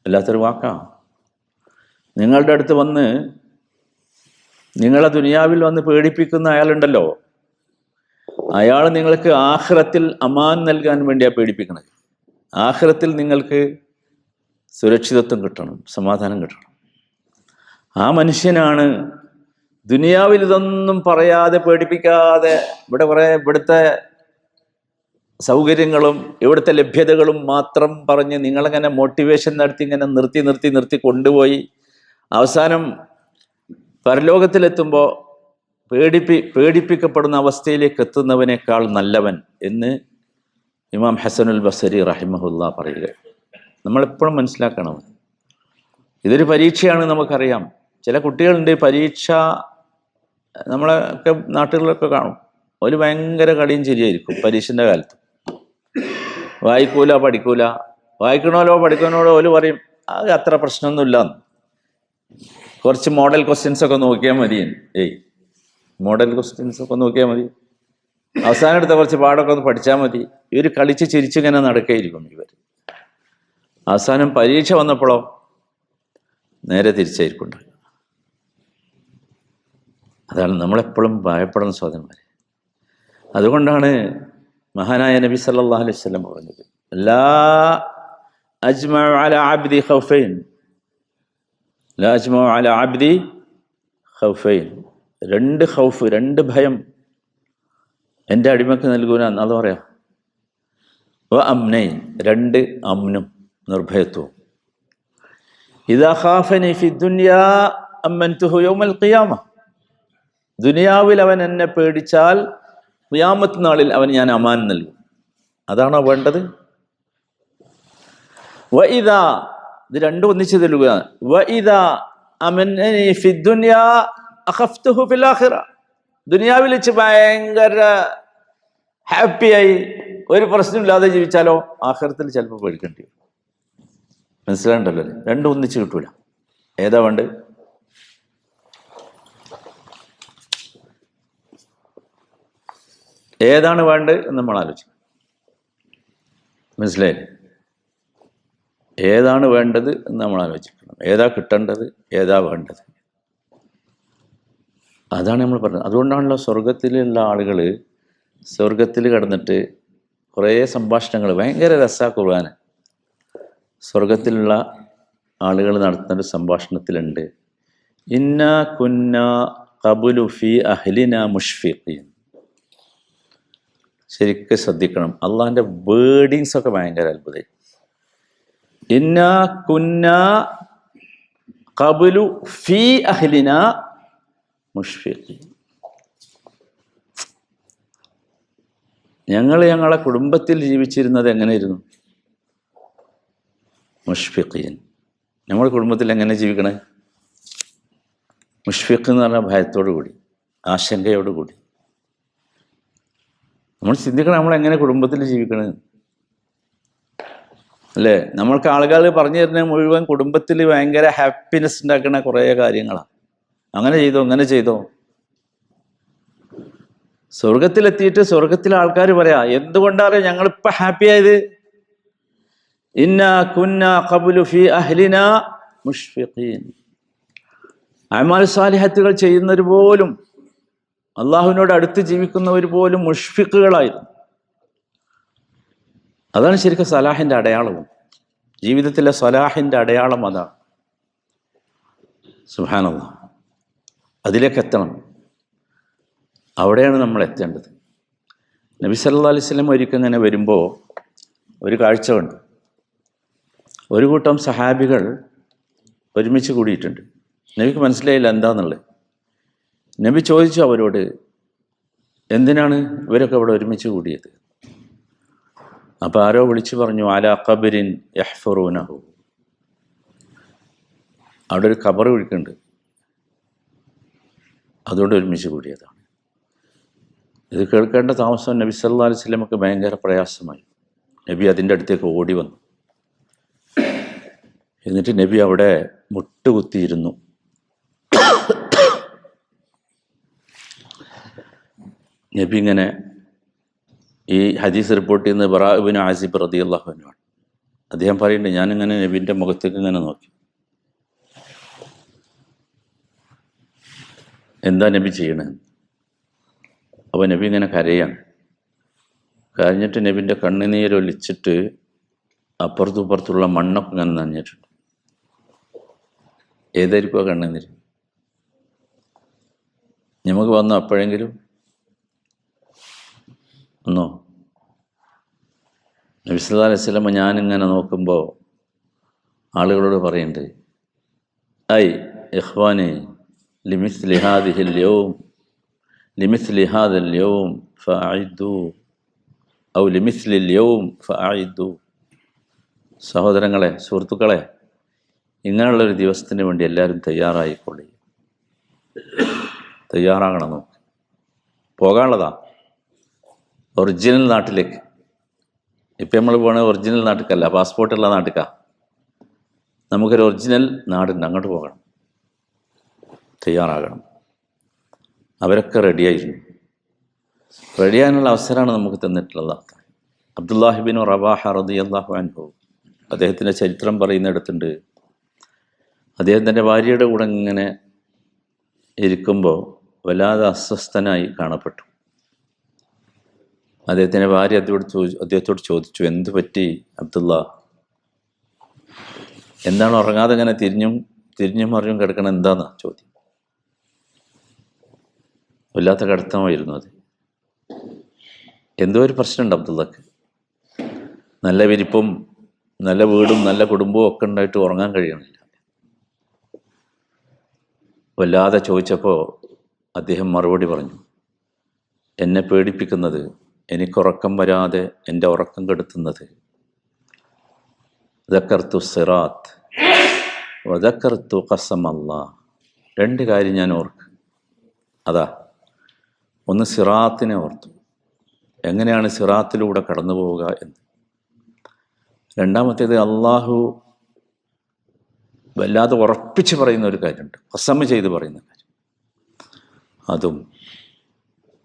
A: വല്ലാത്തൊരു വാക്കാ. നിങ്ങളുടെ അടുത്ത് വന്ന് നിങ്ങളെ ദുനിയാവിൽ വന്ന് പേടിപ്പിക്കുന്ന അയാളുണ്ടല്ലോ, അയാൾ നിങ്ങൾക്ക് ആഖിറത്തിൽ അമാൻ നൽകാൻ വേണ്ടിയാണ് പേടിപ്പിക്കണത്. ആഖിറത്തിൽ നിങ്ങൾക്ക് സുരക്ഷിതത്വം കിട്ടണം, സമാധാനം കിട്ടണം. ആ മനുഷ്യനാണ് ദുനിയാവിൽ ഇതൊന്നും പറയാതെ പേടിപ്പിക്കാതെ ഇവിടുത്തെ സൗകര്യങ്ങളും ഇവിടുത്തെ ലഭ്യതകളും മാത്രം പറഞ്ഞ് നിങ്ങളങ്ങനെ മോട്ടിവേഷൻ നടത്തി ഇങ്ങനെ നിർത്തി കൊണ്ടുപോയി അവസാനം പരലോകത്തിലെത്തുമ്പോൾ പേടിപ്പിക്കപ്പെടുന്ന അവസ്ഥയിലേക്ക് എത്തുന്നവനേക്കാൾ നല്ലവൻ എന്ന് ഇമാം ഹസനുൽ ബസരി റഹിമഹുല്ലാ പറയുക. നമ്മളെപ്പോഴും മനസ്സിലാക്കണം, ഇതൊരു പരീക്ഷയാണ്. നമുക്കറിയാം, ചില കുട്ടികളുണ്ട് പരീക്ഷ, നമ്മളൊക്കെ നാട്ടുകളിലൊക്കെ കാണും, ഒരു ഭയങ്കര കടിയും ചിരിയായിരിക്കും പരീക്ഷൻ്റെ കാലത്ത്. വായിക്കൂല, പഠിക്കൂല. വായിക്കണമല്ലോ പഠിക്കണമല്ലോ ഓല് പറയും അത് അത്ര പ്രശ്നമൊന്നുമില്ല, കുറച്ച് മോഡൽ ക്വസ്റ്റ്യൻസ് ഒക്കെ നോക്കിയാൽ മതി. മോഡൽ ക്വസ്റ്റ്യൻസ് ഒക്കെ നോക്കിയാൽ മതി, അവസാനം എടുത്ത കുറച്ച് പാടൊക്കെ ഒന്ന് പഠിച്ചാൽ മതി. ഇവർ കളിച്ച് ചിരിച്ചിങ്ങനെ നടക്കുകയായിരിക്കും ഇവർ. അവസാനം പരീക്ഷ വന്നപ്പോഴോ നേരെ തിരിച്ചായിരിക്കും. അതാണ് നമ്മളെപ്പോഴും ഭയപ്പെടുന്ന സഹോദരന്മാരെ. അതുകൊണ്ടാണ് മഹാനായ നബി സല്ലല്ലാഹു അലൈഹി വസല്ലം പറഞ്ഞത്, ലാ അജ്മഉ അലാ അബ്ദി ഖൗഫൈൻ, ലാ അജ്മഉ അലാ അബ്ദി ഖൗഫൈൻ. രണ്ട് ഖൗഫ്, രണ്ട് ഭയം എൻ്റെ അടിമക്ക് നൽകൂല. അത് പറയാം. വ അംനൈൻ, രണ്ട് അമ്നും നിർഭയത്വവും. ഇദാ ഖാഫനി ഫി ദുനിയാ അമ്മൻതുഹു യൗമൽ ഖിയാമ. ദുനിയാവിൽ അവൻ എന്നെ പേടിച്ചാൽ ഖിയാമത്ത് നാളിൽ അവൻ ഞാൻ അമാൻ നൽകും. അതാണോ വേണ്ടത്? വ ഇദാ, ഇത് രണ്ടും ഒന്നിച്ച് നൽകുക. വ ഇദാ അമന്നനി ഫി ദുനിയാ അഖഫ്തുഹു ഫിൽ ആഖിറ. ദുനിയാവിൽ വെച്ച് ഭയങ്കര ഹാപ്പിയായി ഒരു പ്രശ്നമില്ലാതെ ജീവിച്ചാലോ ആഖിറത്തിൽ ചിലപ്പോൾ പേടിക്കേണ്ടി വരും. മനസ്സിലാണ്ടല്ലോ? രണ്ടും ഒന്നിച്ച് കിട്ടൂല. ഏതാ വേണ്ടത്? ഏതാണ് വേണ്ടത് എന്ന് നമ്മൾ ആലോചിക്കും. മനസ്സിലായില്ലേ? ഏതാണ് വേണ്ടത് എന്ന് നമ്മൾ ആലോചിക്കണം. ഏതാ കിട്ടേണ്ടത്, ഏതാ വേണ്ടത്, അതാണ് നമ്മൾ പറഞ്ഞത്. അതുകൊണ്ടാണല്ലോ സ്വർഗത്തിലുള്ള ആളുകൾ സ്വർഗത്തിൽ കിടന്നിട്ട് കുറേ സംഭാഷണങ്ങൾ, ഭയങ്കര രസാ ഖുർആൻ. സ്വർഗത്തിലുള്ള ആളുകൾ നടത്തുന്ന സംഭാഷണത്തിലുണ്ട്, ഇന്നാ കുന്നാ ഖബുലു ഫീ അഹ്ലിനാ മുഷ്ഫിഖീൻ. ശരിക്കും ശ്രദ്ധിക്കണം, അള്ളാഹിൻ്റെ വേർഡിങ്സ് ഒക്കെ ഭയങ്കര അത്ഭുതം. ഇന്നാ കുന്നാ ഖബുലു ഫീ അഹ്ലിനാ മുഷ്ഫിഖീൻ. ഞങ്ങളെ കുടുംബത്തിൽ ജീവിച്ചിരുന്നത് എങ്ങനെയായിരുന്നു? മുഷ്ഫിഖീൻ. നമ്മുടെ കുടുംബത്തിൽ എങ്ങനെ ജീവിക്കണേ? മുഷ്ഫിഖ് എന്ന് പറഞ്ഞാൽ ഭയത്തോടു കൂടി, ആശങ്കയോടുകൂടി. നമ്മൾ ചിന്തിക്കണം നമ്മളെങ്ങനെ കുടുംബത്തിൽ ജീവിക്കണേ. അല്ലേ? നമ്മൾക്ക് ആളുകൾ പറഞ്ഞു തരുന്ന മുഴുവൻ കുടുംബത്തിൽ ഭയങ്കര ഹാപ്പിനെസ് ഉണ്ടാക്കുന്ന കുറേ കാര്യങ്ങളാണ്. അങ്ങനെ ചെയ്തോ, ഇങ്ങനെ ചെയ്തോ. സ്വർഗത്തിലെത്തിയിട്ട് സ്വർഗത്തിലെ ആൾക്കാർ പറയാ, എന്തുകൊണ്ടാണ് ഞങ്ങളിപ്പോ ഹാപ്പി ആയത്? ഇന്നാ കുന്നാ ഖബ്ലു ഫീ അഹ്ലിനാ മുഷ്ഫിഖീൻ. അഅ്മാൽ സാലിഹത്തുകൾ ചെയ്യുന്നവർ പോലും, അള്ളാഹുവിനോട് അടുത്ത് ജീവിക്കുന്നവർ പോലും മുഷ്ഫിഖുകളായിരുന്നു. അതാണ് ശരിക്കും സലാഹിന്റെ അടയാളവും. ജീവിതത്തിലെ സലാഹിന്റെ അടയാളം അതാണ്. സുബ്ഹാനല്ലാഹ്. അതിലേക്ക് എത്തണം. അവിടെയാണ് നമ്മൾ എത്തേണ്ടത്. നബി സല്ലല്ലാഹു അലൈഹി വസല്ലം ഒരിക്കൽ ഇങ്ങനെ വരുമ്പോൾ ഒരു കാഴ്ച കണ്ടു. ഒരു കൂട്ടം സഹാബികൾ ഒരുമിച്ച് കൂടിയിട്ടുണ്ട്. നബിക്ക് മനസ്സിലായില്ല എന്താന്നുള്ളത്. നബി ചോദിച്ചു അവരോട്, എന്തിനാണ് ഇവരൊക്കെ ഇവിടെ ഒരുമിച്ച് കൂടിയത്? അപ്പോൾ ആരോ വിളിച്ചു പറഞ്ഞു, അലാ ഖബരിൻ യഹ്ഫറൂനഹു. അവിടെ ഒരു ഖബർ കുഴിക്കുന്നുണ്ട്, അതുകൊണ്ട് ഒരുമിച്ച് കൂടിയതാണ്. ഇത് കേൾക്കേണ്ട താമസം നബി സല്ലല്ലാഹു അലൈഹി വസല്ലമക്ക് ഭയങ്കര പ്രയാസമായി. നബി അതിൻ്റെ അടുത്തേക്ക് ഓടി വന്നു. എന്നിട്ട് നബി അവിടെ മുട്ടുകുത്തിയിരുന്നു. നബി ഇങ്ങനെ, ഈ ഹദീസ് റിപ്പോർട്ട് ചെയ്യുന്നത് ബറാ ഇബ്നു ആസിബ് റളിയല്ലാഹു അൻഹു ആണ്. അദ്ദേഹം പറയുന്നുണ്ട്, ഞാനിങ്ങനെ നബിൻ്റെ മുഖത്തേക്ക് ഇങ്ങനെ നോക്കി. എന്താ നബി ചെയ്യണത്? അപ്പോൾ നബി ഇങ്ങനെ കരയാണ്. കരഞ്ഞിട്ട് നബിൻ്റെ കണ്ണുനീരൊലിച്ചിട്ട് അപ്പുറത്തും ഇപ്പുറത്തുള്ള മണ്ണൊക്കെ ഇങ്ങനെ നനഞ്ഞിട്ടുണ്ട്. ഏതായിരിക്കും ആ കണ്ണുനീര്? നമുക്ക് വന്നു അപ്പോഴെങ്കിലും ഒന്നോ? നബി സല്ലല്ലാഹു അലൈഹി വസല്ലം ഞാനിങ്ങനെ നോക്കുമ്പോൾ ആളുകളോട് പറയുന്നുണ്ട്, ഐ ഇഖ്വാനി ലിമിസ്ലി ഹാദിഹിൽ യൗം ലിമിസ്ലി ഹാദൽ യൗം ഫഅഇദ്ദു ഔ ലിമിസ്ലിൽ യൗം ഫഅഇദ്ദു. സഹോദരങ്ങളെ, സുഹൃത്തുക്കളെ, ഇങ്ങനെയുള്ളൊരു ദിവസത്തിന് വേണ്ടി എല്ലാവരും തയ്യാറായിക്കൊള്ളി. തയ്യാറാകണം. നമുക്ക് പോകാനുള്ളതാ ഒറിജിനൽ നാട്ടിലേക്ക്. ഇപ്പം നമ്മൾ പോകണത് ഒറിജിനൽ നാട്ടിലേക്കല്ല, പാസ്പോർട്ടുള്ള നാട്ടിലേക്കാണ്. നമുക്കൊരു ഒറിജിനൽ നാടുണ്ട്, അങ്ങോട്ട് പോകണം. തയ്യാറാകണം. അവരൊക്കെ റെഡിയായിരുന്നു. റെഡിയാകാനുള്ള അവസരമാണ് നമുക്ക് തന്നിട്ടുള്ളത്. അബ്ദുല്ലാഹി ഇബ്നു റവാഹ റളിയല്ലാഹു അൻഹു, അദ്ദേഹത്തിൻ്റെ ചരിത്രം പറയുന്നിടത്തുണ്ട്, അദ്ദേഹം തൻ്റെ ഭാര്യയുടെ കൂടെ ഇങ്ങനെ ഇരിക്കുമ്പോൾ വല്ലാതെ അസ്വസ്ഥനായി കാണപ്പെട്ടു. അദ്ദേഹത്തിൻ്റെ ഭാര്യ അദ്ദേഹത്തോട് ചോദിച്ചു, എന്തു പറ്റി അബ്ദുള്ള? എന്താണ് ഉറങ്ങാതെ ഇങ്ങനെ തിരിഞ്ഞും മറിഞ്ഞും കിടക്കണം, എന്താന്നാ ചോദ്യം. വല്ലാത്ത കിടത്തമായിരുന്നു അത്. എന്തോ ഒരു പ്രശ്നമുണ്ട് അബ്ദുള്ളക്ക്. നല്ല വിരിപ്പും നല്ല വീടും നല്ല കുടുംബവും ഒക്കെ ഉണ്ടായിട്ട് ഉറങ്ങാൻ കഴിയണില്ല. വല്ലാതെ ചോദിച്ചപ്പോൾ അദ്ദേഹം മറുപടി പറഞ്ഞു, എന്നെ പേടിപ്പിക്കുന്നത്, എനിക്കുറക്കം വരാതെ എൻ്റെ ഉറക്കം കെടുത്തുന്നത് ദക്കർതു സിറാത്ത് വദക്കർതു ഖസമല്ലാഹ്. രണ്ട് കാര്യം ഞാൻ ഓർക്കും. അതാ, ഒന്ന് സിറാത്തിനെ ഓർത്തു, എങ്ങനെയാണ് സിറാത്തിലൂടെ കടന്നു പോവുക എന്ന്. രണ്ടാമത്തേത് അള്ളാഹു വല്ലാതെ ഉറപ്പിച്ച് പറയുന്ന ഒരു കാര്യമുണ്ട്, ഖസം ചെയ്ത് പറയുന്ന കാര്യം. അതും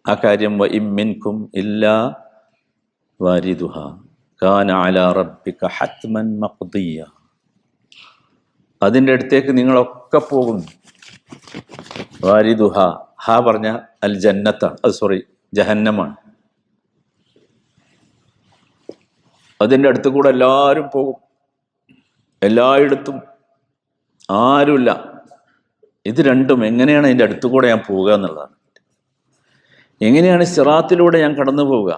A: ആ കാര്യം, വഇൻ മിൻകും ഇല്ലാ വാരിദുഹാ കാന അലാ റബ്ബിക ഹത്മൻ മഖ്ദിയ. അതിൻ്റെ അടുത്തേക്ക് നിങ്ങളൊക്കെ പോകും. വാരിദുഹ, ഹാ പറഞ്ഞ അൽ ജന്നത്താണ്, ജഹന്നമാണ്. അതിൻ്റെ അടുത്ത് കൂടെ എല്ലാവരും പോകും, എല്ലായിടത്തും ആരുമില്ല. ഇത് രണ്ടും എങ്ങനെയാണ് അതിൻ്റെ അടുത്ത് കൂടെ ഞാൻ പോവുക എന്നുള്ളതാണ്. എങ്ങനെയാണ് സിറാത്തിലൂടെ ഞാൻ കടന്നു പോവുക?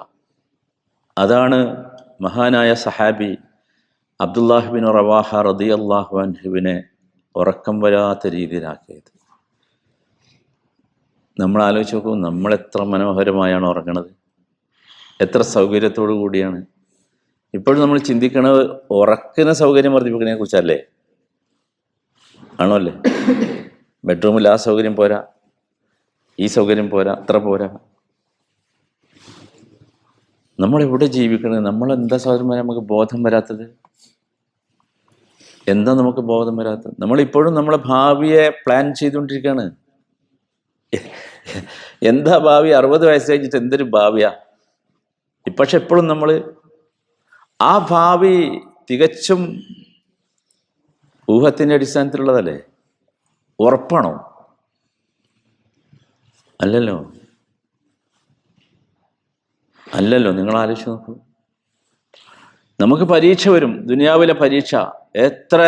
A: അതാണ് മഹാനായ സഹാബി അബ്ദുല്ലാഹി ഇബ്നു റവാഹ റളിയല്ലാഹു അൻഹുവിനെ ഉറക്കം വരാത്ത രീതിയിലാക്കിയത്. നമ്മൾ ആലോചിച്ച് നോക്കൂ, നമ്മളെത്ര മനോഹരമായാണ് ഉറങ്ങണത്, എത്ര സൗകര്യത്തോടു കൂടിയാണ്. ഇപ്പോഴും നമ്മൾ ചിന്തിക്കണത് ഉറക്കിന് സൗകര്യം വർദ്ധിപ്പിക്കുന്നതിനെ കുറിച്ചല്ലേ? ആണോ അല്ലേ? ബെഡ്റൂമിൽ ആ സൗകര്യം പോരാ, ഈ സൗകര്യം പോരാ, അത്ര പോരാ. നമ്മളെവിടെ ജീവിക്കണത്? നമ്മളെന്താ സൗകര്യം നമുക്ക് ബോധം വരാത്തത്? എന്താ നമുക്ക് ബോധം വരാത്തത്? നമ്മളിപ്പോഴും നമ്മളെ ഭാവിയെ പ്ലാൻ ചെയ്തുകൊണ്ടിരിക്കുകയാണ്. എന്താ ഭാവി? 60 വയസ്സ് കഴിഞ്ഞിട്ട് എന്തൊരു ഭാവിയാ? പക്ഷെ എപ്പോഴും നമ്മൾ ആ ഭാവി തികച്ചും ഊഹത്തിൻ്റെ അടിസ്ഥാനത്തിലുള്ളതല്ലേ? ഉറപ്പാണോ? അല്ലല്ലോ. നിങ്ങൾ ആലോചിച്ച് നോക്കൂ. നമുക്ക് പരീക്ഷ വരും, ദുനിയാവിലെ പരീക്ഷ. എത്ര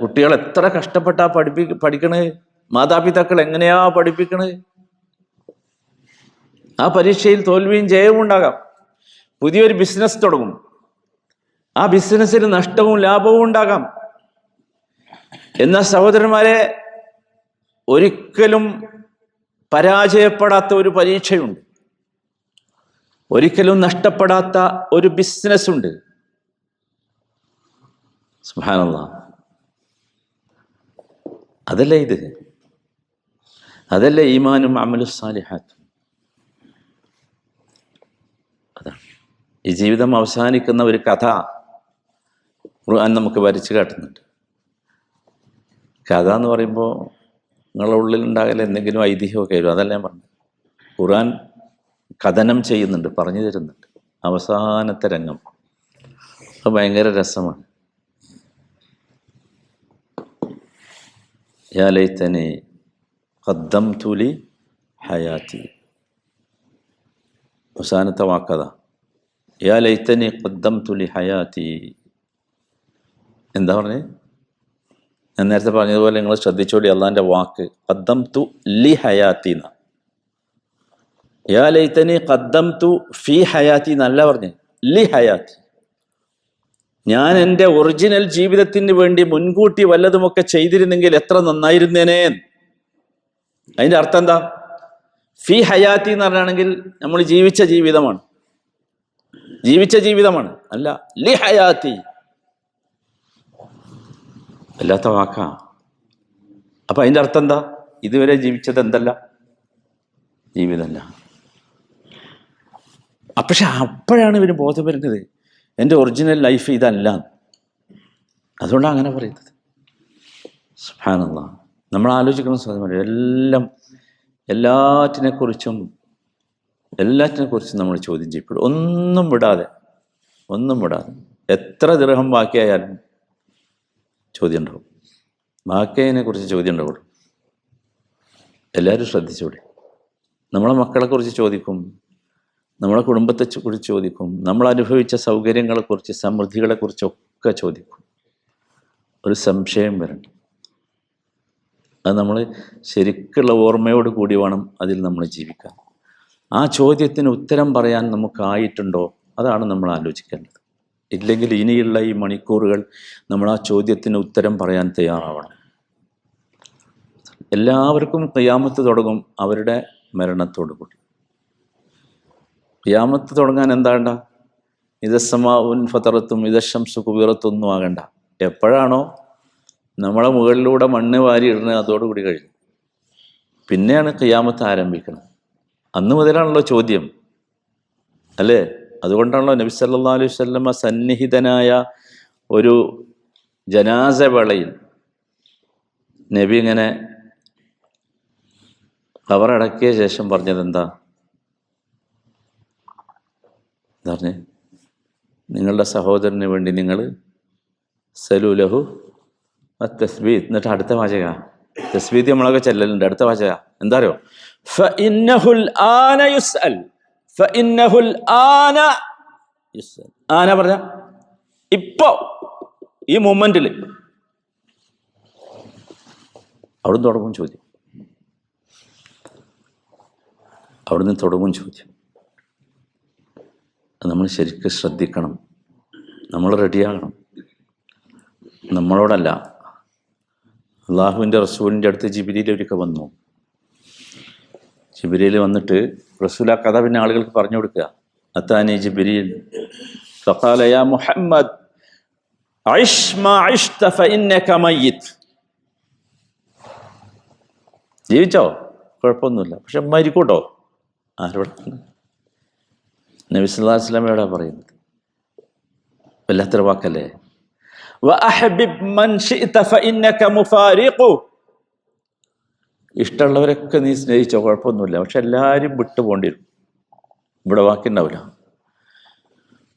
A: കുട്ടികൾ എത്ര കഷ്ടപ്പെട്ടാ പഠിക്കണേ, മാതാപിതാക്കൾ എങ്ങനെയാ പഠിപ്പിക്കണേ. ആ പരീക്ഷയിൽ തോൽവിയും ജയവും ഉണ്ടാകാം. പുതിയൊരു ബിസിനസ് തുടങ്ങും, ആ ബിസിനസ്സിൽ നഷ്ടവും ലാഭവും ഉണ്ടാകാം. എന്നാൽ സഹോദരന്മാരെ, ഒരിക്കലും പരാജയപ്പെടാത്ത ഒരു പരീക്ഷയുണ്ട്, ഒരിക്കലും നഷ്ടപ്പെടാത്ത ഒരു ബിസിനസ് ഉണ്ട്. സുബ്ഹാനല്ലാഹ്. അതല്ലേ ഇത്? അതല്ലേ ഈമാനും അമലുസ് സാലിഹാത്തും? അതാണ് ഈ ജീവിതം അവസാനിക്കുന്ന ഒരു കഥ ഖുർആൻ നമുക്ക് വരച്ചു കാട്ടുന്നുണ്ട്. കഥ എന്ന് പറയുമ്പോൾ നിങ്ങളുടെ ഉള്ളിൽ ഉണ്ടാകല എന്തെങ്കിലും ഐതിഹ്യമൊക്കെ വരും. അതല്ല ഞാൻ പറഞ്ഞു. ഖുർആൻ കഥനം ചെയ്യുന്നുണ്ട്, പറഞ്ഞു തരുന്നുണ്ട്. അവസാനത്തെ രംഗം അത് ഭയങ്കര രസമാണ്. യാ ലൈതനി ഖദ്ദംതു ലി ഹയാതി. അവസാനത്തെ വാക്കതാ, യാ ലൈതനി ഖദ്ദംതു ലി ഹയാതി. എന്താ പറഞ്ഞേ? ഞാൻ നേരത്തെ പറഞ്ഞതുപോലെ നിങ്ങൾ ശ്രദ്ധിച്ചോളി. അള്ളാഹിൻ്റെ വാക്ക് ഖദ്ദംതു ലി ഹയാത്തി എന്നാ. യാ ലൈതനി ഖദ്ദംതു ഫി ഹയാത്തി എന്നല്ല പറഞ്ഞേ, ലി ഹയാത്തി. ഞാൻ എൻ്റെ ഒറിജിനൽ ജീവിതത്തിന് വേണ്ടി മുൻകൂട്ടി വല്ലതുമൊക്കെ ചെയ്തിരുന്നെങ്കിൽ എത്ര നന്നായിരുന്നേനേ. അതിൻ്റെ അർത്ഥം എന്താ? ഫി ഹയാത്തി എന്ന് പറഞ്ഞാണെങ്കിൽ നമ്മൾ ജീവിച്ച ജീവിതമാണ്, അല്ല ലി ഹയാത്തി. അല്ലാത്ത വാക്കാ. അപ്പൊ അതിൻ്റെ അർത്ഥം എന്താ? ഇതുവരെ ജീവിച്ചത് എന്തല്ല? ജീവിതമല്ല. പക്ഷെ അപ്പോഴാണ് ഇവന് ബോധം വരുന്നത്, എൻ്റെ ഒറിജിനൽ ലൈഫ് ഇതല്ല. അതുകൊണ്ടാണ് അങ്ങനെ പറയുന്നത്. സുബ്ഹാനല്ലാഹ്. നമ്മൾ ആലോചിക്കണം സഹോദരന്മാരെ, എല്ലാറ്റിനെക്കുറിച്ചും നമ്മൾ ചോദ്യം ചെയ്യപ്പെടും. ഒന്നും വിടാതെ. എത്ര ദിർഹം ബാക്കിയായാലും ചോദ്യം ഉണ്ടാവും. ബാക്കിയതിനെ കുറിച്ച് ചോദ്യം ഉണ്ടാവും. എല്ലാവരും ശ്രദ്ധിച്ചോളി. നമ്മളെ മക്കളെക്കുറിച്ച് ചോദിക്കും, നമ്മളെ കുടുംബത്തെക്കുറിച്ച് ചോദിക്കും, നമ്മൾ അനുഭവിച്ച സൗകര്യങ്ങളെക്കുറിച്ച്, സമൃദ്ധികളെക്കുറിച്ചൊക്കെ ചോദിക്കും. ഒരു സംശയം വരണം. അത് നമ്മൾ ശരിക്കുള്ള ഓർമ്മയോട് കൂടി വേണം അതിൽ നമ്മൾ ജീവിക്കാൻ. ആ ചോദ്യത്തിന് ഉത്തരം പറയാൻ നമുക്കായിട്ടുണ്ടോ? അതാണ് നമ്മൾ ആലോചിക്കേണ്ടത്. ഇല്ലെങ്കിൽ ഇനിയുള്ള ഈ മണിക്കൂറുകൾ നമ്മൾ ആ ചോദ്യത്തിന് ഉത്തരം പറയാൻ തയ്യാറാവണം. എല്ലാവർക്കും ഖിയാമത്ത് തുടങ്ങും അവരുടെ മരണത്തോടു കൂടി. ഖിയാമത്ത് തുടങ്ങാൻ എന്താണ്ട? ഇദസ്സമാഉൻ ഫതറത്തും ഇദശംസു കുബിറത്തൊന്നും ആകണ്ട. എപ്പോഴാണോ നമ്മളെ മുകളിലൂടെ മണ്ണ് വാരി ഇടുന്നത് അതോടുകൂടി കഴിഞ്ഞു. പിന്നെയാണ് ഖിയാമത്ത് ആരംഭിക്കുന്നത്. അന്ന് മുതലാണല്ലോ ചോദ്യം, അല്ലേ? അതുകൊണ്ടാണല്ലോ നബി സല്ലല്ലാഹു അലൈഹി വസല്ലമ സന്നിഹിതനായ ഒരു ജനാസ വേളയിൽ നബി ഇങ്ങനെ ഖബറടക്കിയ ശേഷം പറഞ്ഞത് എന്താ പറഞ്ഞേ? നിങ്ങളുടെ സഹോദരന് വേണ്ടി നിങ്ങൾ സലൂലഹു തസ്ബീത്ത്. എന്നിട്ട് അടുത്ത വാചക, തസ്ബീത്ത് നമ്മളൊക്കെ ചെല്ലലുണ്ട്. അടുത്ത വാചക എന്താ അറിയോ? ഫഇന്നഹുൽ ആന യുസ്അൽ. ഫഇന്നഹുൽ ആന യുസ്അൽ. ആന പറഞ്ഞ ഇപ്പോ, ഈ മൊമെന്റിൽ. അവിടുന്ന് തുടങ്ങും ചോദ്യം. നമ്മൾ ശരിക്കും ശ്രദ്ധിക്കണം. നമ്മൾ റെഡിയാകണം. നമ്മളോടല്ല, അള്ളാഹുവിൻ്റെ റസൂലിൻ്റെ അടുത്ത് ജിബ്രീൽ ഒരിക്കൽ വന്നു. ജിബ്രീൽ വന്നിട്ട് റസൂൽ ആ കഥ പിന്നെ ആളുകൾക്ക് പറഞ്ഞു കൊടുക്കുക. അത്താനി ജിബ്രീൽ ഫഖാല യാ മുഹമ്മദ് അഇശ് മാ അഇശ്ത ഫഇന്നക മയ്യിത്ത്. ജീവിച്ചോ? കുഴപ്പമൊന്നുമില്ല, പക്ഷെ മരിക്കൂട്ടോ. ആരോട്? നബി സല്ലല്ലാഹു അലൈഹി വസല്ലമയോടാ പറയുന്നത്. വല്ലാത്തൊരു വാക്കല്ലേ? വഅഹ്ബിബ് മൻ ശിഅത ഫഇന്നക മുഫാരിഖു. ഇഷ്ടമുള്ളവരൊക്കെ നീ സ്നേഹിച്ചോ, കുഴപ്പമൊന്നുമില്ല. പക്ഷെ എല്ലാവരും വിട്ടുപോകേണ്ടി വരും. ഇവിടെ ബാക്കിയുണ്ടാവില്ല.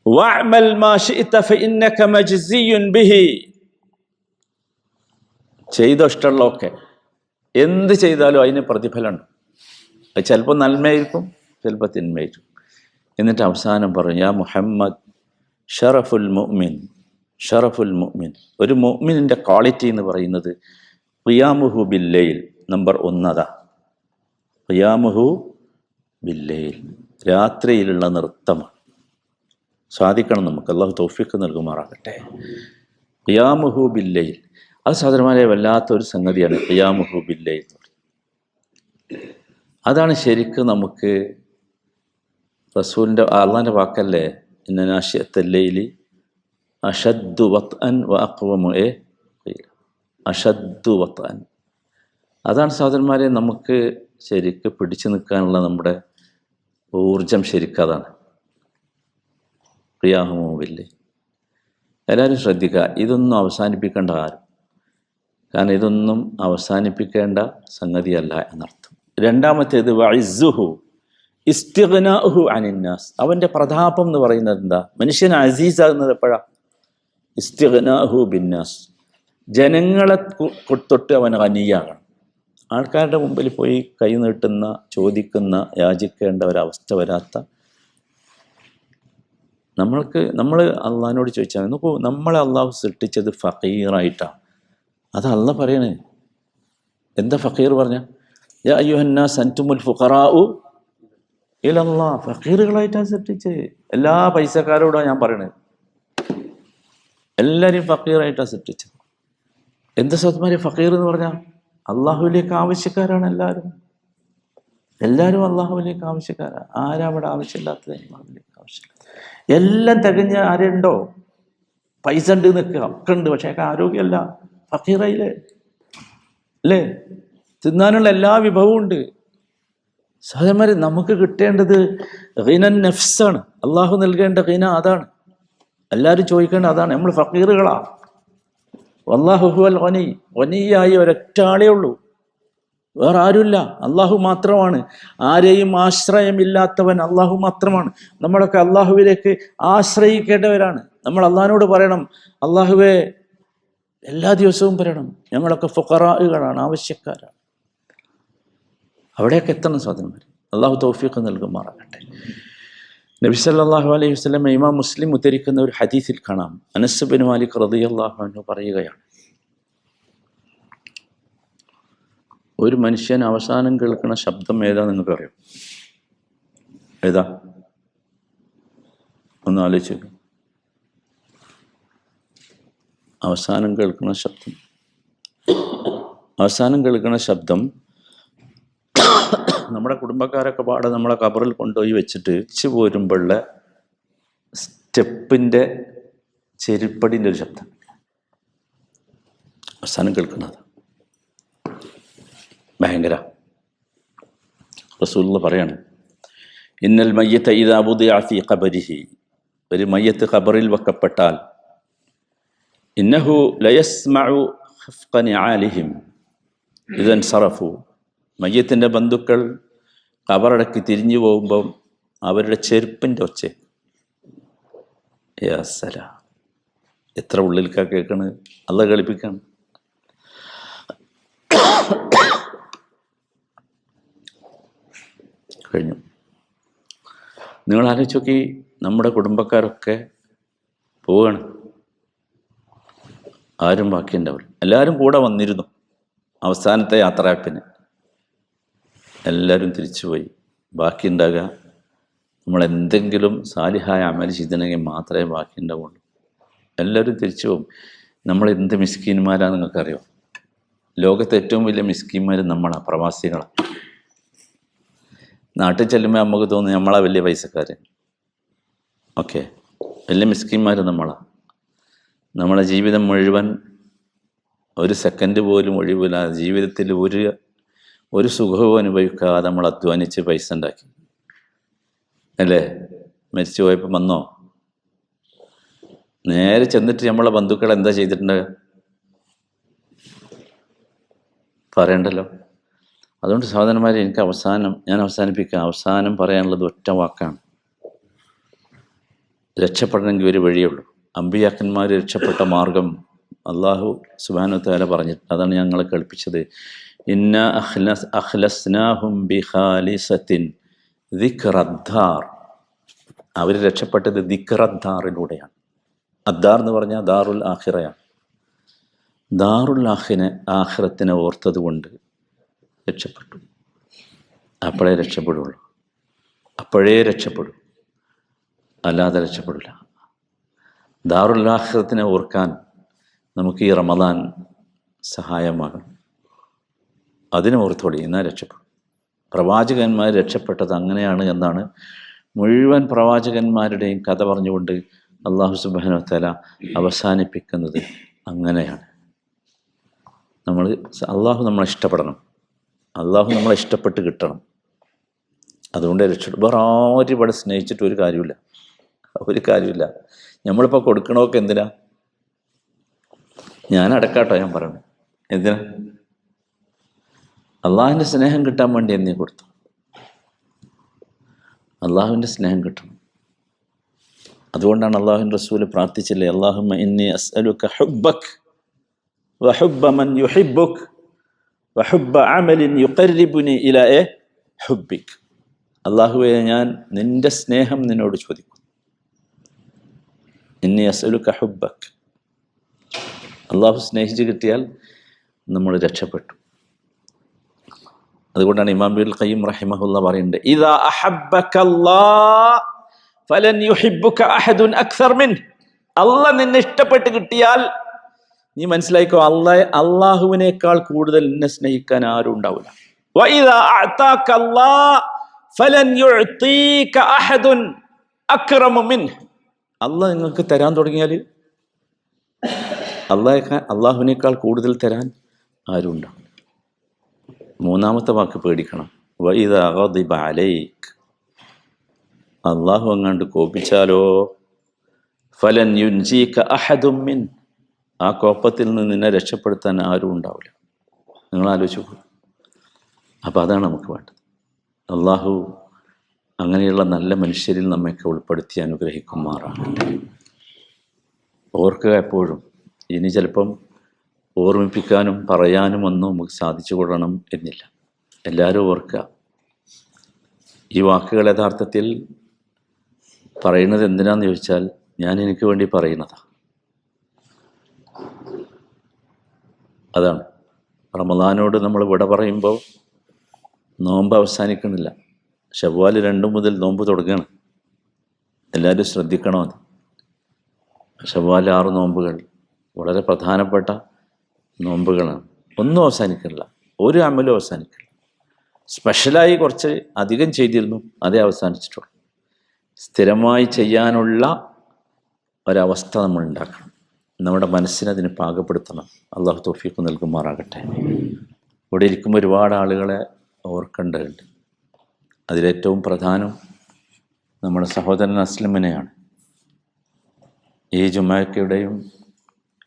A: വഅമൽ മാ ശിഅത ഫഇന്നക മജ്സിയുൻ ബിഹി. ചെയ്തോ ഇഷ്ടമുള്ളതൊക്കെ, എന്ത് ചെയ്താലും അതിന് പ്രതിഫലമുണ്ട്. അത് ചിലപ്പോൾ നന്മയായിരിക്കും, ചിലപ്പോൾ തിന്മയായിരിക്കും. എന്നിട്ട് അവസാനം പറഞ്ഞു, യാ മുഹമ്മദ് ഷറഫുൽ മുഅ്മിൻ, ഷറഫുൽ മുഅ്മിൻ. ഒരു മുഅ്മിനിൻ്റെ ക്വാളിറ്റി എന്ന് പറയുന്നത് ഖിയാമുഹു ബില്ലൈൽ. നമ്പർ 1 അതാ, ഖിയാമുഹു ബില്ലൈൽ, രാത്രിയിലുള്ള നൃത്തമാണ്. സാധിക്കണം നമുക്ക്, അള്ളാഹു തൗഫീഖ് നൽകുമാറാകട്ടെ. ഖിയാമുഹു ബില്ലൈൽ, അത് സഹോദരന്മാരെ വല്ലാത്തൊരു സംഗതിയാണ്. ഖിയാമുഹു ബില്ലൈൽ അതാണ് ശരിക്കും നമുക്ക് റസൂലിൻ്റെ അള്ളാഹിൻ്റെ വാക്കല്ലേ, ഇന്ന നാശിഅത്തൽ ലൈലി അഷദ്ദു വത്അൻ വഅഖ്വമു അഷദ്ദു വത്അൻ. അതാണ് സഹോദരന്മാരെ നമുക്ക് ശരിക്ക് പിടിച്ചു നിൽക്കാനുള്ള നമ്മുടെ ഊർജം. ശരിക്കും അതാണ് ഖിയാമുഹുബില്ലേ. എല്ലാവരും ശ്രദ്ധിക്കുക, ഇതൊന്നും അവസാനിപ്പിക്കേണ്ട ആരും, കാരണം ഇതൊന്നും അവസാനിപ്പിക്കേണ്ട സംഗതിയല്ല എന്നർത്ഥം. രണ്ടാമത്തേത് വഇസ്സുഹു ഇസ്തിഗ്നാഉഹു അനിന്നാസ്. അവൻ്റെ പ്രതാപം എന്ന് പറയുന്നത് എന്താ? മനുഷ്യൻ അസീസാകുന്നത് എപ്പോഴാണ്? ഇസ്തിഗ്നാഉഹു ബിന്നാസ്, ജനങ്ങളെ തൊട്ട് അവൻ ഗനിയാകണം. ആൾക്കാരുടെ മുമ്പിൽ പോയി കൈ നീട്ടുന്ന, ചോദിക്കുന്ന, യാചിക്കേണ്ട ഒരവസ്ഥ വരാത്ത. നമ്മൾ അള്ളാഹിനോട് ചോദിച്ചാൽ നോക്കൂ, നമ്മളെ അള്ളാഹു സൃഷ്ടിച്ചത് ഫഖീറായിട്ടാണ്. അത് അള്ളാഹ് പറയണേ. എന്താ ഫഖീർ പറഞ്ഞ? യാ അയ്യുഹന്നാസ് അൻതുമുൽ ഫുഖറാഉ ഇലല്ലാഹ്. ഫഖീറുകളായിട്ടാണ് സൃഷ്ടിച്ചത്. എല്ലാ പൈസക്കാരോടാണ് ഞാൻ പറയണത്, എല്ലാവരെയും ഫഖീറായിട്ടാണ് സൃഷ്ടിച്ചത്. എന്താ സഹോദരന്മാരെ ഫഖീർ എന്ന് പറഞ്ഞാൽ? അള്ളാഹുവിലേക്ക് ആവശ്യക്കാരാണ് എല്ലാവരും അള്ളാഹുവിലേക്ക് ആവശ്യക്കാരാണ്. ആരാ അവിടെ ആവശ്യമില്ലാത്തത്? അള്ളാഹുവിലേക്ക് ആവശ്യമില്ല. എല്ലാം തികഞ്ഞ ആരുണ്ടോ? പൈസ ഉണ്ട് നിൽക്കുക, ഒക്കെ ഉണ്ട്, പക്ഷേ ആരോഗ്യമല്ല, ഫഖീറായില്ലേ അല്ലേ? തിന്നാനുള്ള എല്ലാ വിഭവവും ഉണ്ട്. സഹോദരന്മാരെ, നമുക്ക് കിട്ടേണ്ടത് ഗിനൻ നഫ്സാണ്. അള്ളാഹു നൽകേണ്ട ഗിന അതാണ്. എല്ലാവരും ചോദിക്കേണ്ട അതാണ്. നമ്മൾ ഫഖീറുകളാ. വല്ലാഹു ഹുവൽ ഗനി, ഗനിയായി ഒരൊറ്റ ആളേ ഉള്ളൂ, വേറെ ആരുമില്ല. അള്ളാഹു മാത്രമാണ്. ആരെയും ആശ്രയമില്ലാത്തവൻ അള്ളാഹു മാത്രമാണ്. നമ്മളൊക്കെ അള്ളാഹുവിലേക്ക് ആശ്രയിക്കേണ്ടവരാണ്. നമ്മൾ അള്ളാഹിനോട് പറയണം, അള്ളാഹുവേ, എല്ലാ ദിവസവും പറയണം, ഞങ്ങളൊക്കെ ഫുഖറാകളാണ്, ആവശ്യക്കാരാണ്. അവിടെയൊക്കെ എത്തണം സഹോദരന്മാർ. അള്ളാഹു തൗഫീഖ് നൽകുമാറാകട്ടെ. നബി സല്ലല്ലാഹു അലൈഹി വസല്ലം ഇമാം മുസ്ലിം ഉദ്ധരിക്കുന്ന ഒരു ഹദീസിൽ കാണാം, അനസ് ബിൻ മാലിക് റളിയല്ലാഹു അൻഹു പറയുകയാണ്, ഒരു മനുഷ്യൻ അവസാനം കേൾക്കുന്ന ശബ്ദം ഏതാ നിങ്ങൾക്ക് അറിയാം? ഏതാ? ഒന്ന് ആലോചിച്ചു. അവസാനം കേൾക്കുന്ന ശബ്ദം നമ്മുടെ കുടുംബക്കാരൊക്കെ പാടെ നമ്മളെ ഖബറിൽ കൊണ്ടുപോയി വെച്ചിട്ട് തിരിച്ചു പോരുമ്പോഴുള്ള സ്റ്റെപ്പിൻ്റെ ചെരുപ്പടിൻ്റെ ഒരു ശബ്ദം അവസാനം കേൾക്കുന്നത്. ഭയങ്കര. റസൂലുള്ളാഹി പറയാണ്, ഇന്നൽ മയ്യത ഇദാ വുദിഅ ഫീ ഖബരിഹി, ഒരു മയ്യത്ത് ഖബറിൽ വെക്കപ്പെട്ടാൽ, ഇന്നഹു ലയസ്മഉ ഖഫ്ഖ നിആലിഹിം ഇദൻ സറഫു, മയ്യത്തിൻ്റെ ബന്ധുക്കൾ ഖബറടക്കി തിരിഞ്ഞു പോകുമ്പം അവരുടെ ചെരുപ്പിൻ്റെ ഒച്ച. യാ സലാം, എത്ര ഉള്ളിൽക്കാ കേൾക്കണത്! അള്ളാഹ് കളിപ്പിക്കാണ്. കഴിഞ്ഞു. നിങ്ങൾ ആലോചിച്ച് നോക്കി, നമ്മുടെ കുടുംബക്കാരൊക്കെ പോവുകയാണ്, ആരും ബാക്കിയുണ്ടാവില്ല. എല്ലാവരും കൂടെ വന്നിരുന്നു അവസാനത്തെ യാത്രയപ്പിന്, എല്ലാവരും തിരിച്ചുപോയി. ബാക്കിയുണ്ടാകുക നമ്മളെന്തെങ്കിലും സാലിഹായ അമൽ ചെയ്തിട്ടുണ്ടെങ്കിൽ മാത്രമേ ബാക്കി ഉണ്ടാവുള്ളൂ. എല്ലാവരും തിരിച്ചു പോകും. നമ്മളെന്ത് മിസ്കീന്മാരാണെന്ന് നിങ്ങൾക്കറിയാം. ലോകത്തെ ഏറ്റവും വലിയ മിസ്കീന്മാർ നമ്മളാണ്, പ്രവാസികളാണ്. നാട്ടിൽ ചെല്ലുമ്പോൾ നമുക്ക് തോന്നുന്നു നമ്മളാ വലിയ പൈസക്കാർ. ഓക്കെ, വലിയ മിസ്കീന്മാർ നമ്മളാണ്. നമ്മളെ ജീവിതം മുഴുവൻ ഒരു സെക്കൻഡ് പോലും ഒഴിവില്ലാതെ, ജീവിതത്തിൽ ഒരു സുഖവും അനുഭവിക്കാതെ നമ്മൾ അധ്വാനിച്ച് പൈസ ഉണ്ടാക്കി അല്ലേ? മരിച്ചു പോയപ്പോൾ വന്നോ? നേരെ ചെന്നിട്ട് നമ്മളെ ബന്ധുക്കൾ എന്താ ചെയ്തിട്ടുണ്ട് പറയണ്ടല്ലോ. അതുകൊണ്ട് സഹോദരന്മാരെ, എനിക്ക് ഞാൻ അവസാനിപ്പിക്കാം. പറയാനുള്ളത് ഒറ്റ വാക്കാണ്. രക്ഷപ്പെടണമെങ്കിൽ ഒരു വഴിയുള്ളൂ. അമ്പിയാക്കന്മാർ രക്ഷപ്പെട്ട മാർഗം അള്ളാഹു സുബ്ഹാനഹു വ തആല പറഞ്ഞിട്ട്, അതാണ് ഞങ്ങളെ കേൾപ്പിച്ചത്. ഇന്ന അഖ്ലസ്നാഹും ബിഖാലിസത്തിൻ ദിക്റദ്ദാർ. അവർ രക്ഷപ്പെട്ടത് ദിക്റദ്ദാറിലൂടെയാണ്. അദ്ദാർ എന്ന് പറഞ്ഞാൽ ദാറുൽ ആഖിറയാണ്. ദാറുൽ ആഖിറത്തിനെ ഓർത്തത് കൊണ്ട് രക്ഷപ്പെട്ടു. അപ്പോഴേ രക്ഷപ്പെടൂ, അല്ലാതെ രക്ഷപ്പെടില്ല. ദാറുൽ ആഖിറത്തിനെ ഓർക്കാൻ നമുക്ക് ഈ റമദാൻ സഹായമാകണം. അതിനെ ഓർത്തോളി, എന്നാൽ രക്ഷപ്പെടും. പ്രവാചകന്മാർ രക്ഷപ്പെട്ടത് അങ്ങനെയാണ് എന്നാണ് മുഴുവൻ പ്രവാചകന്മാരുടെയും കഥ പറഞ്ഞുകൊണ്ട് അള്ളാഹു സുബ്ഹാനഹു വ തആല അവസാനിപ്പിക്കുന്നത്. അങ്ങനെയാണ് അള്ളാഹു നമ്മളെ ഇഷ്ടപ്പെടണം, അള്ളാഹു നമ്മളെ ഇഷ്ടപ്പെട്ട് കിട്ടണം. അതുകൊണ്ട് വേറെ ആരും ഇവിടെ സ്നേഹിച്ചിട്ട് ഒരു കാര്യമില്ല. നമ്മളിപ്പോൾ കൊടുക്കണമൊക്കെ എന്തിനാ? ഞാൻ പറയണം എന്തിനാ? അള്ളാഹുവിൻ്റെ സ്നേഹം കിട്ടാൻ വേണ്ടി എന്നീ കൊടുത്തു. അള്ളാഹുവിൻ്റെ സ്നേഹം കിട്ടണം. അതുകൊണ്ടാണ് അള്ളാഹുവിൻ്റെ റസൂൽ പ്രാർത്ഥിച്ചില്ലേ, അല്ലാഹുമ്മ ഇന്നി അസ്അലുക ഹുബ്ബക വഹുബ്ബ മൻ യുഹിബ്ബുക വഹുബ്ബ അമലിൻ യുഖർരിബുനി ഇലാ ഹുബ്ബിക. അള്ളാഹുവേ, ഞാൻ നിന്റെ സ്നേഹം നിന്നോട് ചോദിക്കും. ഇന്നി അസ്അലുക ഹുബ്ബക. അള്ളാഹു സ്നേഹിച്ച് കിട്ടിയാൽ നമ്മൾ രക്ഷപ്പെട്ടു. അതുകൊണ്ടാണ് ഇമാം ഇബ്നുൽ ഖയ്യിം റഹിമഹുല്ലാ പറയുന്നത്, ഇദാ അഹബ്ബകല്ലാഹ് ഫലൻ യുഹിബ്ബുക അഹദുൻ അക്സർ മിൻ. അള്ളാഹ് നിന്നെ ഇഷ്ടപ്പെട്ട് കിട്ടിയാൽ നീ മനസ്സിലായിക്കോ, അള്ളാഹുവിനേക്കാൾ കൂടുതൽ നിന്നെ സ്നേഹിക്കാൻ ആരും ഉണ്ടാവില്ല. വഇദാ അഅതാകല്ലാഹ് ഫലൻ യുഅതീക അഹദുൻ അക്റമു മിൻ. അള്ളാഹ് നിങ്ങൾക്ക് തരാൻ തുടങ്ങിയാൽ അള്ളാഹുവിനേക്കാൾ കൂടുതൽ തരാൻ ആരും ഉണ്ടാവില്ല. മൂന്നാമത്തെ വാക്ക് പേടിക്കണം. വഇദാ ഗദിബ അലൈക. അള്ളാഹു അങ്ങാണ്ട് കോപിച്ചാലോ, ഫലൻ യുൻജീക അഹദും മിൻ. ആ കോപത്തിൽ നിന്ന് നിന്നെ രക്ഷപ്പെടുത്താൻ ആരും ഉണ്ടാവില്ല. നിങ്ങൾ ആലോചിച്ചു. അപ്പം അതാണ് നമുക്ക് വേണ്ടത്. അള്ളാഹു അങ്ങനെയുള്ള നല്ല മനുഷ്യരിൽ നമ്മയൊക്കെ ഉൾപ്പെടുത്തി അനുഗ്രഹിക്കുമാറാകട്ടെ. ഓർക്കുക എപ്പോഴും. ഇനി ചിലപ്പം ഓർമ്മിപ്പിക്കാനും പറയാനും ഒന്നും നമുക്ക് സാധിച്ചു കൊള്ളണം എന്നില്ല. എല്ലാവരും ഓർക്കുക, ഈ വാക്കുകൾ യഥാർത്ഥത്തിൽ പറയുന്നത് എന്തിനാന്ന് ചോദിച്ചാൽ, ഞാൻ എനിക്ക് വേണ്ടി പറയുന്നതാണ്. അതാണ് റമദാനോട് നമ്മൾ വിട പറയുമ്പോൾ നോമ്പ് അവസാനിക്കണില്ല. ശവ്വാൽ 2 മുതൽ നോമ്പ് തുടങ്ങുകയാണ്. എല്ലാവരും ശ്രദ്ധിക്കണം. അത് ശവ്വാൽ 6 നോമ്പുകൾ വളരെ പ്രധാനപ്പെട്ട നോമ്പുകളാണ്. ഒന്നും അവസാനിക്കണില്ല, ഒരു അമലും അവസാനിക്കില്ല. സ്പെഷ്യലായി കുറച്ച് അധികം ചെയ്തിരുന്നു, അതേ അവസാനിച്ചിട്ടുള്ളൂ. സ്ഥിരമായി ചെയ്യാനുള്ള ഒരവസ്ഥ നമ്മൾ ഉണ്ടാക്കണം. നമ്മുടെ മനസ്സിനതിന് പാകപ്പെടുത്തണം. അള്ളാഹു തൗഫീഖ് നൽകുമാറാകട്ടെ. ഇവിടെ ഇരിക്കുമ്പോൾ ഒരുപാട് ആളുകളെ ഓർക്കേണ്ടതുണ്ട്. അതിലേറ്റവും പ്രധാനം നമ്മുടെ സഹോദരൻ അസ്ലമിനെയാണ്. ഈ ജുമാക്കയുടെയും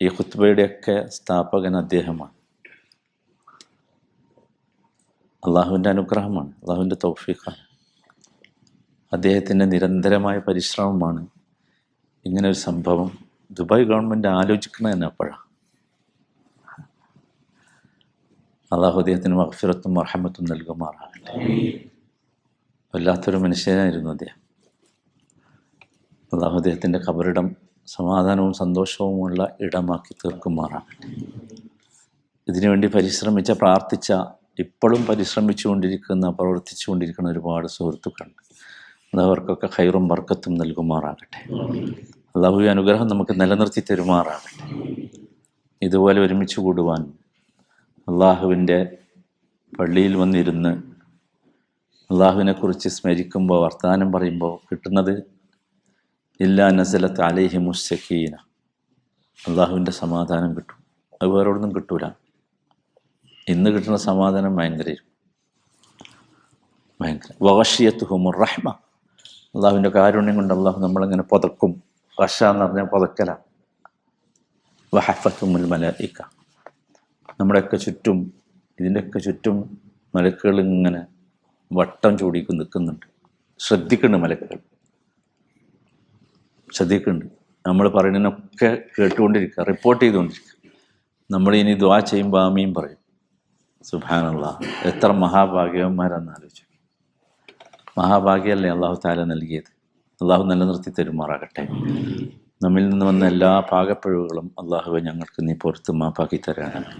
A: ഈ ഖുത്ബയുടെയൊക്കെ സ്ഥാപകൻ അദ്ദേഹമാണ്. അള്ളാഹുവിൻ്റെ അനുഗ്രഹമാണ്, അള്ളാഹുവിൻ്റെ തൗഫീഖാണ്. അദ്ദേഹത്തിൻ്റെ നിരന്തരമായ പരിശ്രമമാണ് ഇങ്ങനൊരു സംഭവം ദുബായ് ഗവൺമെൻറ് ആലോചിക്കുന്നത് തന്നെ അപ്പോഴാണ്. അള്ളാഹു അദ്ദേഹത്തിന് മഗ്ഫിറത്തും മർഹമത്തും നൽകുമാറാകട്ടെ. വല്ലാത്തൊരു മനുഷ്യനായിരുന്നു അദ്ദേഹം. അള്ളാഹു അദ്ദേഹത്തിൻ്റെ ഖബറിടം സമാധാനവും സന്തോഷവുമുള്ള ഇടമാക്കി തീർക്കുമാറാകട്ടെ. ഇതിനുവേണ്ടി പ്രാർത്ഥിച്ച, ഇപ്പോഴും പ്രവർത്തിച്ചുകൊണ്ടിരിക്കുന്ന ഒരുപാട് സുഹൃത്തുക്കളുണ്ട്. അവർക്കൊക്കെ ഖൈറും ബർക്കത്തും നൽകുമാറാകട്ടെ. അള്ളാഹു ഈ അനുഗ്രഹം നമുക്ക് നിലനിർത്തി തരുമാറാകട്ടെ. ഇതുപോലെ ഒരുമിച്ച് കൂടുവാൻ, അള്ളാഹുവിൻ്റെ പള്ളിയിൽ വന്നിരുന്ന് അള്ളാഹുവിനെക്കുറിച്ച് സ്മരിക്കുമ്പോൾ, വർത്തമാനം പറയുമ്പോൾ കിട്ടുന്നത് ഇല്ലാ നസലത്ത് അലൈഹിമുസ് സക്കീന, അള്ളാഹുവിൻ്റെ സമാധാനം കിട്ടും. അത് വേറൊന്നും കിട്ടൂല. ഇന്ന് കിട്ടുന്ന സമാധാനം ഭയങ്കര വഗശിയത്തുഹുമുർ റഹ്മ. അള്ളാഹുവിൻ്റെ കാരുണ്യം കൊണ്ട് അള്ളാഹു നമ്മളങ്ങനെ പുതക്കും. വശ എന്ന് പറഞ്ഞാൽ പുതക്കല. വഹഫത്തുമുൽ മലായിക. നമ്മുടെയൊക്കെ ചുറ്റും, ഇതിൻ്റെയൊക്കെ ചുറ്റും മലക്കുകൾ ഇങ്ങനെ വട്ടം ചൂടിക്ക് നിൽക്കുന്നുണ്ട്. ശ്രദ്ധിക്കുന്നുണ്ട്, മലക്കുകൾ ശ്രദ്ധിക്കുന്നുണ്ട്. നമ്മൾ പറയുന്നതിനൊക്കെ കേട്ടുകൊണ്ടിരിക്കുക, റിപ്പോർട്ട് ചെയ്തുകൊണ്ടിരിക്കുക. നമ്മളിനി ദുആ ചെയ്യുമ്പോൾ ആമീൻ പറയും. സുബ്ഹാനല്ലാഹ്, എത്ര മഹാഭാഗ്യവന്മാരാണെന്ന് ആലോചിച്ചു. മഹാഭാഗ്യമല്ലേ അള്ളാഹു താല നൽകിയത്. അള്ളാഹു നിലനിർത്തി തരുമാറാകട്ടെ. നമ്മിൽ നിന്ന് വന്ന എല്ലാ പാകപ്പിഴവുകളും അള്ളാഹുവെ ഞങ്ങൾക്ക് നീ പുറത്ത് മാപ്പാക്കി തരാനാണ്.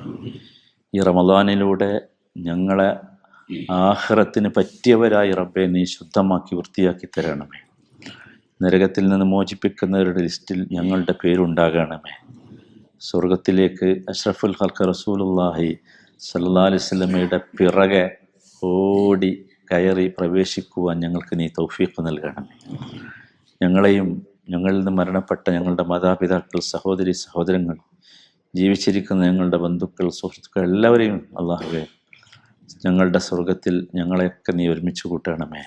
A: ഈ റമദാനിലൂടെ ഞങ്ങളെ ആഖിറത്തിന് പറ്റിയവരായി റബ്ബെ നീ ശുദ്ധമാക്കി വൃത്തിയാക്കി തരണമേ. നരകത്തിൽ നിന്ന് മോചിപ്പിക്കുന്നവരുടെ ലിസ്റ്റിൽ ഞങ്ങളുടെ പേരുണ്ടാകണമേ. സ്വർഗത്തിലേക്ക് അഷ്റഫുൽ ഖൽഖ് റസൂലുള്ളാഹി സ്വല്ലല്ലാഹി അലൈഹി വസല്ലമയുടെ പിറകെ ഓടി കയറി പ്രവേശിക്കുവാൻ ഞങ്ങൾക്ക് നീ തൗഫീഖ് നൽകണമേ. ഞങ്ങളെയും ഞങ്ങളിൽ നിന്ന് മരണപ്പെട്ട ഞങ്ങളുടെ മാതാപിതാക്കൾ, സഹോദരി സഹോദരങ്ങൾ, ജീവിച്ചിരിക്കുന്ന ഞങ്ങളുടെ ബന്ധുക്കൾ, സുഹൃത്തുക്കൾ എല്ലാവരെയും അള്ളാഹുവേ ഞങ്ങളുടെ സ്വർഗത്തിൽ ഞങ്ങളെയൊക്കെ നീ ഒരുമിച്ച് കൂട്ടണമേ.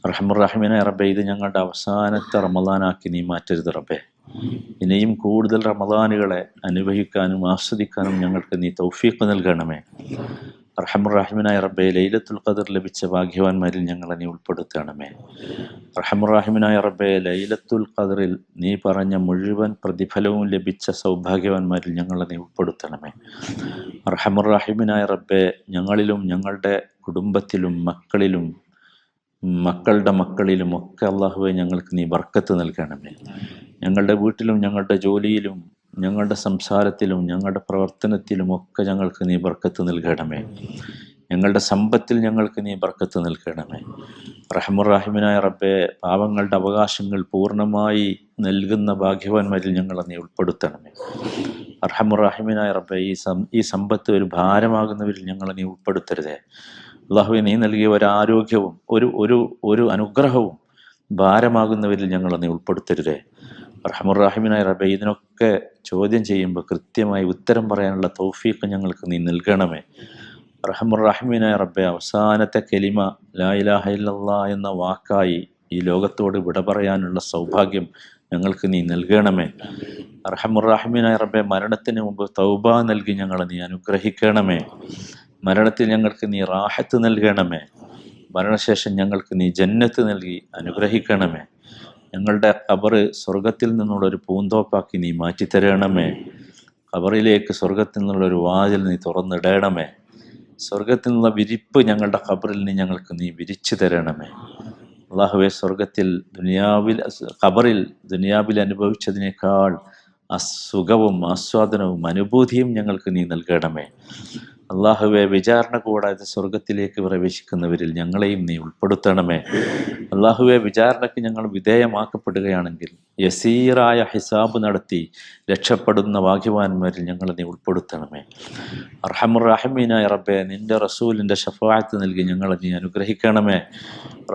A: റഹ്മാൻ റഹീമായ റബ്ബേ, ഇത് ഞങ്ങളുടെ അവസാനത്തെ റമദാനാക്കി നീ മാറ്റരുത് റബ്ബേ. ഇനിയും കൂടുതൽ റമദാനുകളെ അനുഭവിക്കാനും ആസ്വദിക്കാനും ഞങ്ങൾക്ക് നീ തൗഫീഖ് നൽകണമേ. റഹ്മാൻ റഹീമായ റബ്ബേ, ലൈലത്തുൽ ഖദർ ലഭിച്ച ഭാഗ്യവാന്മാരിൽ ഞങ്ങളെ നീ ഉൾപ്പെടുത്തണമേ. റഹ്മാൻ റഹീമായ റബ്ബേ, ലൈലത്തുൽ ഖദറിൽ നീ പറഞ്ഞ മുഴുവൻ പ്രതിഫലവും ലഭിച്ച സൗഭാഗ്യവാന്മാരിൽ ഞങ്ങളെ നീ ഉൾപ്പെടുത്തണമേ. റഹ്മാൻ റഹീമായ റബ്ബേ, ഞങ്ങളിലും ഞങ്ങളുടെ കുടുംബത്തിലും മക്കളിലും മക്കളുടെ മക്കളിലും ഒക്കെ അള്ളാഹുവെ ഞങ്ങൾക്ക് നീ ബർക്കത്ത് നൽകണമേ. ഞങ്ങളുടെ വീട്ടിലും ഞങ്ങളുടെ ജോലിയിലും ഞങ്ങളുടെ സംസാരത്തിലും ഞങ്ങളുടെ പ്രവർത്തനത്തിലും ഒക്കെ ഞങ്ങൾക്ക് നീ ബർക്കത്ത് നൽകണമേ. ഞങ്ങളുടെ സമ്പത്തിൽ ഞങ്ങൾക്ക് നീ ബർക്കത്ത് നൽകണമേ. റഹ്മാൻ റഹീമായ റബ്ബേ, പാവങ്ങളുടെ അവകാശങ്ങൾ പൂർണ്ണമായി നൽകുന്ന ഭാഗ്യവാന്മാരിൽ ഞങ്ങളെ നീ ഉൾപ്പെടുത്തണമേ. റഹ്മാൻ റഹീമായ റബ്ബേ, ഈ സമ്പത്ത് ഒരു ഭാരമാകുന്നവരിൽ ഞങ്ങളെ നീ ഉൾപ്പെടുത്തരുതേ. അള്ളാഹുവെ, നീ നൽകിയ ഒരാരോഗ്യവും ഒരു അനുഗ്രഹവും ഭാരമാകുന്നവരിൽ ഞങ്ങളെ നീ ഉൾപ്പെടുത്തരുതേ. റഹ്മാൻ റഹീമായ റബ്ബേ, ഇതിനൊക്കെ ചോദ്യം ചെയ്യുമ്പോൾ കൃത്യമായി ഉത്തരം പറയാനുള്ള തൗഫീഖ് ഞങ്ങൾക്ക് നീ നൽകണമേ. റഹ്മാൻ റഹീമായ റബ്ബേ, അവസാനത്തെ കലിമ ലാ ഇലാഹ ഇല്ലല്ലാഹ് എന്ന വാക്കായി ഈ ലോകത്തോട് വിട പറയാനുള്ള സൗഭാഗ്യം ഞങ്ങൾക്ക് നീ നൽകണമേ. റഹ്മാൻ റഹീമായ റബ്ബേ, മരണത്തിന് മുമ്പ് തൗബ നൽകി ഞങ്ങളെ നീ അനുഗ്രഹിക്കണമേ. മരണത്തിൽ ഞങ്ങൾക്ക് നീ റാഹത്ത് നൽകണമേ. മരണശേഷം ഞങ്ങൾക്ക് നീ ജന്നത്ത് നൽകി അനുഗ്രഹിക്കണമേ. ഞങ്ങളുടെ ഖബറ് സ്വർഗത്തിൽ നിന്നുള്ളൊരു പൂന്തോപ്പാക്കി നീ മാറ്റിത്തരണമേ. ഖബറിലേക്ക് സ്വർഗത്തിൽ നിന്നുള്ളൊരു വാതിൽ നീ തുറന്നിടണമേ. സ്വർഗത്തിൽ നിന്നുള്ള വിരിപ്പ് ഞങ്ങളുടെ ഖബറിൽ നീ ഞങ്ങൾക്ക് നീ വിരിച്ചു തരണമേ. അള്ളാഹുവെ, ഖബറിൽ ദുനിയാവിൽ അനുഭവിച്ചതിനേക്കാൾ സുഖവും ആസ്വാദനവും അനുഭൂതിയും ഞങ്ങൾക്ക് നീ നൽകണമേ. അള്ളാഹുവെ, വിചാരണ കൂടാതെ സ്വർഗത്തിലേക്ക് പ്രവേശിക്കുന്നവരിൽ ഞങ്ങളെയും നീ ഉൾപ്പെടുത്തണമേ. അള്ളാഹുവെ, വിചാരണയ്ക്ക് ഞങ്ങൾ വിധേയമാക്കപ്പെടുകയാണെങ്കിൽ യസീറായ ഹിസാബ് നടത്തി രക്ഷപ്പെടുന്ന ഭാഗ്യവാന്മാരിൽ ഞങ്ങളെ നീ ഉൾപ്പെടുത്തണമേ. അർഹമുർ റഹീമായ റബ്ബേ, നിന്റെ റസൂലിൻ്റെ ശഫാഅത്ത് നൽകി ഞങ്ങളെ നീ അനുഗ്രഹിക്കണമേ.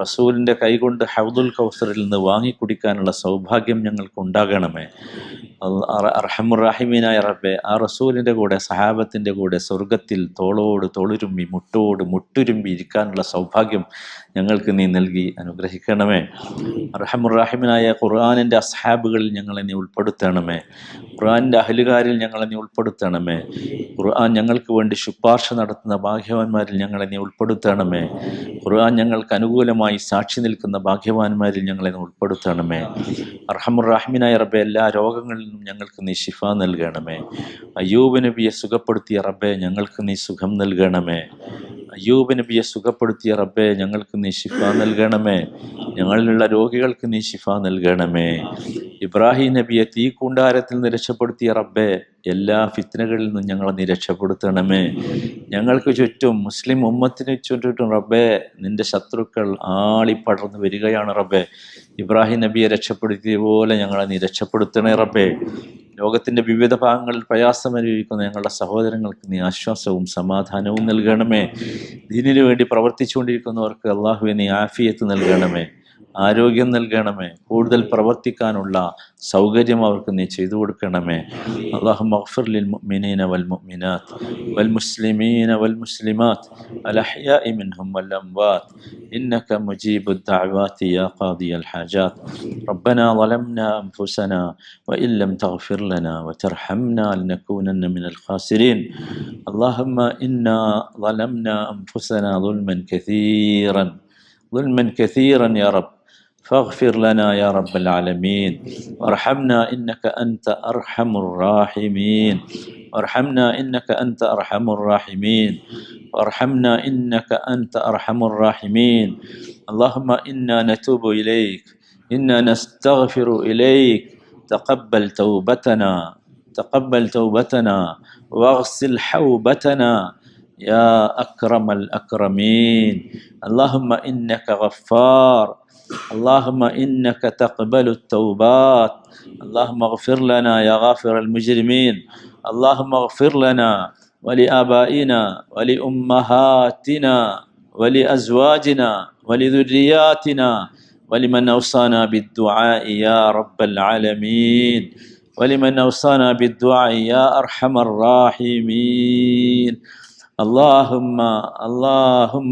A: റസൂലിൻ്റെ കൈകൊണ്ട് ഹൗദുൽ കൗസറിൽ നിന്ന് വാങ്ങിക്കുടിക്കാനുള്ള സൗഭാഗ്യം ഞങ്ങൾക്ക് ഉണ്ടാകണമേ. അർഹമുർ റഹീമായ റബ്ബേ, ആ റസൂലിൻ്റെ കൂടെ സഹാബത്തിൻ്റെ കൂടെ സ്വർഗത്തിൽ തോളോട് തോളുരുമ്പി മുട്ടോട് മുട്ടുരുമ്പി ഇരിക്കാനുള്ള സൗഭാഗ്യം ഞങ്ങൾക്ക് നീ നൽകി അനുഗ്രഹിക്കണമേ. അർഹമുർ റഹീമായ ഖുർആനിൻ്റെ അസ്ഹാബുകളിൽ ഞങ്ങളെ നീ ഉൾപ്പെടുത്തണമേ. ഖുർആനിൻ്റെ അഹ്ലുകാരിൽ ഞങ്ങളെ നീ ഉൾപ്പെടുത്തണമേ. ഖുർആൻ ഞങ്ങൾക്ക് വേണ്ടി ശുപാർശ നടത്തുന്ന ഭാഗ്യവാന്മാരിൽ ഞങ്ങളെ നീ ഉൾപ്പെടുത്തണമേ. ഖുർആൻ ഞങ്ങൾക്ക് അനുകൂലമായി സാക്ഷി നിൽക്കുന്ന ഭാഗ്യവാന്മാരിൽ ഞങ്ങളെ നീ ഉൾപ്പെടുത്തണമേ. അർഹമുർ റഹീമായ റബ്ബേ, എല്ലാ രോഗങ്ങളിൽ നിന്നും ഞങ്ങൾക്ക് നീ ശിഫ നൽകണമേ. അയ്യൂബ് നബിയെ സുഖപ്പെടുത്തിയ റബ്ബേ, ഞങ്ങൾക്ക് നീ സുഖം നൽകണമേ. അയ്യൂബ് നബിയെ സുഖപ്പെടുത്തിയ റബ്ബേ, ഞങ്ങൾക്ക് നീ ശിഫ നൽകണമേ. ഞങ്ങളിലുള്ള രോഗികൾക്ക് നീ ശിഫ നൽകണമേ. ഇബ്രാഹിം നബിയെ തീക്കൂണ്ടാരത്തിൽ നിന്ന് രക്ഷപ്പെടുത്തിയ റബ്ബേ, എല്ലാ ഫിത്നകളിൽ നിന്നും ഞങ്ങളെ നീ രക്ഷപ്പെടുത്തണമേ. ഞങ്ങൾക്ക് ചുറ്റും മുസ്ലിം ഉമ്മത്തിന് ചുറ്റും റബ്ബേ, നിന്റെ ശത്രുക്കൾ ആളിപ്പടർന്ന് വരികയാണ് റബ്ബേ. ഇബ്രാഹിം നബിയെ രക്ഷപ്പെടുത്തിയ പോലെ ഞങ്ങളെ നീ രക്ഷപ്പെടുത്തണേ റബ്ബേ. ലോകത്തിൻ്റെ വിവിധ ഭാഗങ്ങളിൽ പ്രയാസമനുഭവിക്കുന്ന ഞങ്ങളുടെ സഹോദരങ്ങൾക്ക് നീ ആശ്വാസവും സമാധാനവും നൽകണമേ. ദീനിനു വേണ്ടി പ്രവർത്തിച്ചുകൊണ്ടിരിക്കുന്നവർക്ക് അള്ളാഹുവെ നീ ആഫിയത്ത് നൽകണമേ. ആരോഗ്യം നൽകണമേ, കൂടുതൽ പ്രവർത്തിക്കാനുള്ള സൗകര്യം അവർക്ക് നീ ചെയ്തു കൊടുക്കണമേ. അല്ലാഹുമ്മ ഗ്ഫിർ ലിൽ മുഅ്മിനീന വൽ മുഅ്മിനാത്ത് വൽ മുസ്ലിമീന വൽ മുസ്ലിമാത്ത് അൽ അഹ്യാഇ മിൻഹും വൽ അംവാത്ത് ഇന്നക മുജീബുദ് ദഅവാതി യാ ഖാദിയൽ ഹാജാത്ത്. റബ്ബനാ ളലംനാ അൻഫുസനാ വഇൻ ലം തഗ്ഫിർ ലനാ വതർഹംനാ ലനകൂനന്ന മിനൽ ഖാസിരീൻ. اللهم إنا ظلمنا أنفسنا ظلما كثيرا يا رب، فاغفر لنا يا رب العالمين، وارحمنا إنك أنت أرحم الراحمين، وارحمنا إنك أنت أرحم الراحمين، وارحمنا إنك أنت أرحم الراحمين. اللهم إنا نتوب إليك، إنا نستغفر إليك، تقبل توبتنا واغسل حوبتنا يا أكرم الأكرمين. اللهم إنك غفار، اللهم إنك تقبل التوبات. اللهم اغفر لنا يا غافر المجرمين. اللهم اغفر لنا ولآبائنا ولأمهاتنا ولأزواجنا ولذرياتنا ولمن أوصانا بالدعاء يا رب العالمين، ولمن أوصانا بالدعاء يا أرحم الراحمين. اللهم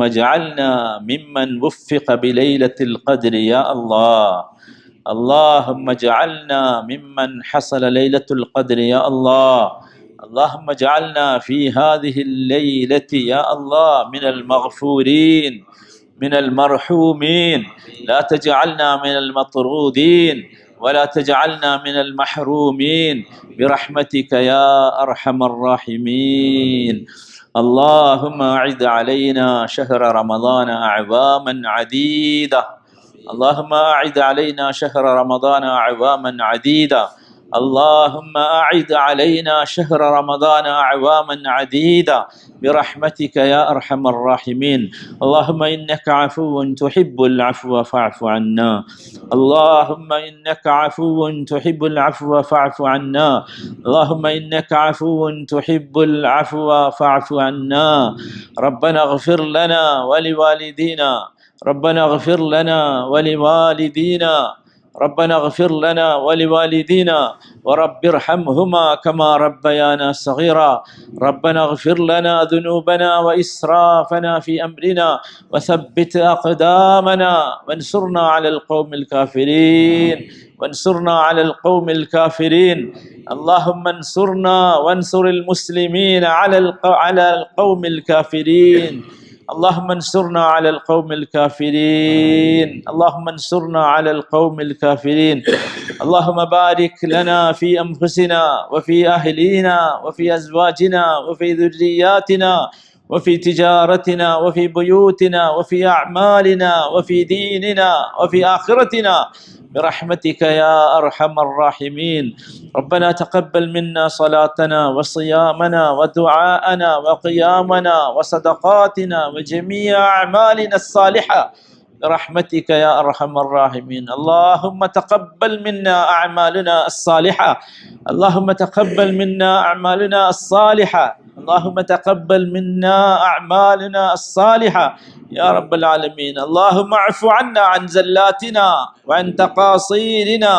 A: اجعلنا ممن وفق بليلة القدر يا الله. اللهم اجعلنا ممن حصل ليلة القدر يا الله. اللهم اجعلنا في هذه الليلة يا الله من المغفورين من المرحومين، لا تجعلنا من المطرودين ولا تجعلنا من المحرومين برحمتك يا أرحم الراحمين. اللهم أعد علينا شهر رمضان أعواما عديدة. اللهم أعد علينا شهر رمضان أعواما عديدة. اللهم أعد علينا شهر رمضان أعواما عديدة برحمتك يا أرحم الراحمين. اللهم إنك عفو تحب العفو فاعف عنا. اللهم إنك عفو تحب العفو فاعف عنا. اللهم إنك عفو تحب العفو فاعف عنا. ربنا اغفر لنا ولوالدينا، ربنا اغفر لنا ولوالدينا، ربنا اغفر لنا ولوالدينا ورب ارحمهما كما ربيانا صغيرا. ربنا اغفر لنا ذنوبنا وإسرافنا في أمرنا وثبت أقدامنا وانصرنا على القوم الكافرين، وانصرنا على القوم الكافرين. اللهم انصرنا وانصر المسلمين على القوم الكافرين. اللهم انصرنا على القوم الكافرين. اللهم انصرنا على القوم الكافرين. اللهم بارك لنا في أنفسنا وفي أهلينا وفي أزواجنا وفي ذرياتنا وفي تجارتنا وفي بيوتنا وفي أعمالنا وفي ديننا وفي آخرتنا برحمتك يا أرحم الراحمين. ربنا تقبل منا صلاتنا وصيامنا ودعاءنا وقيامنا وصدقاتنا وجميع أعمالنا الصالحة برحمتك يا أرحم الراحمين. اللهم تقبل منا أعمالنا الصالحة، اللهم تقبل منا أعمالنا الصالحة، اللهم تقبل منا أعمالنا الصالحة يا رب العالمين. اللهم اعف عنا عن زلاتنا وعن تقاصيرنا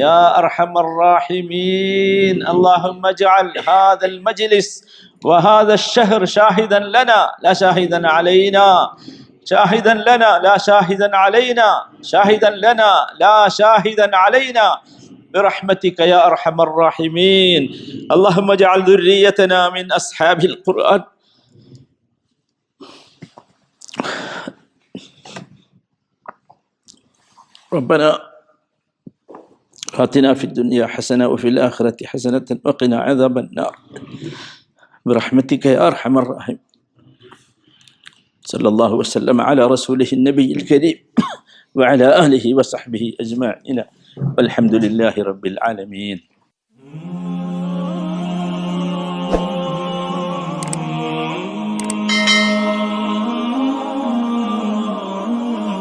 A: يا أرحم الراحمين. اللهم اجعل هذا المجلس وهذا الشهر شاهدا لنا لا شاهدا علينا، شاهدا لنا لا شاهدا علينا، شاهدا لنا لا شاهدا علينا برحمتك يا أرحم الراحمين. اللهم اجعل ذريتنا من أصحاب القرآن. ربنا آتنا في الدنيا حسنة وفي الآخرة حسنة وقنا عذاب النار برحمتك يا أرحم الراحمين. صلى الله وسلم على رسوله النبي الكريم وعلى آله وصحبه أجمعين والحمد لله رب العالمين.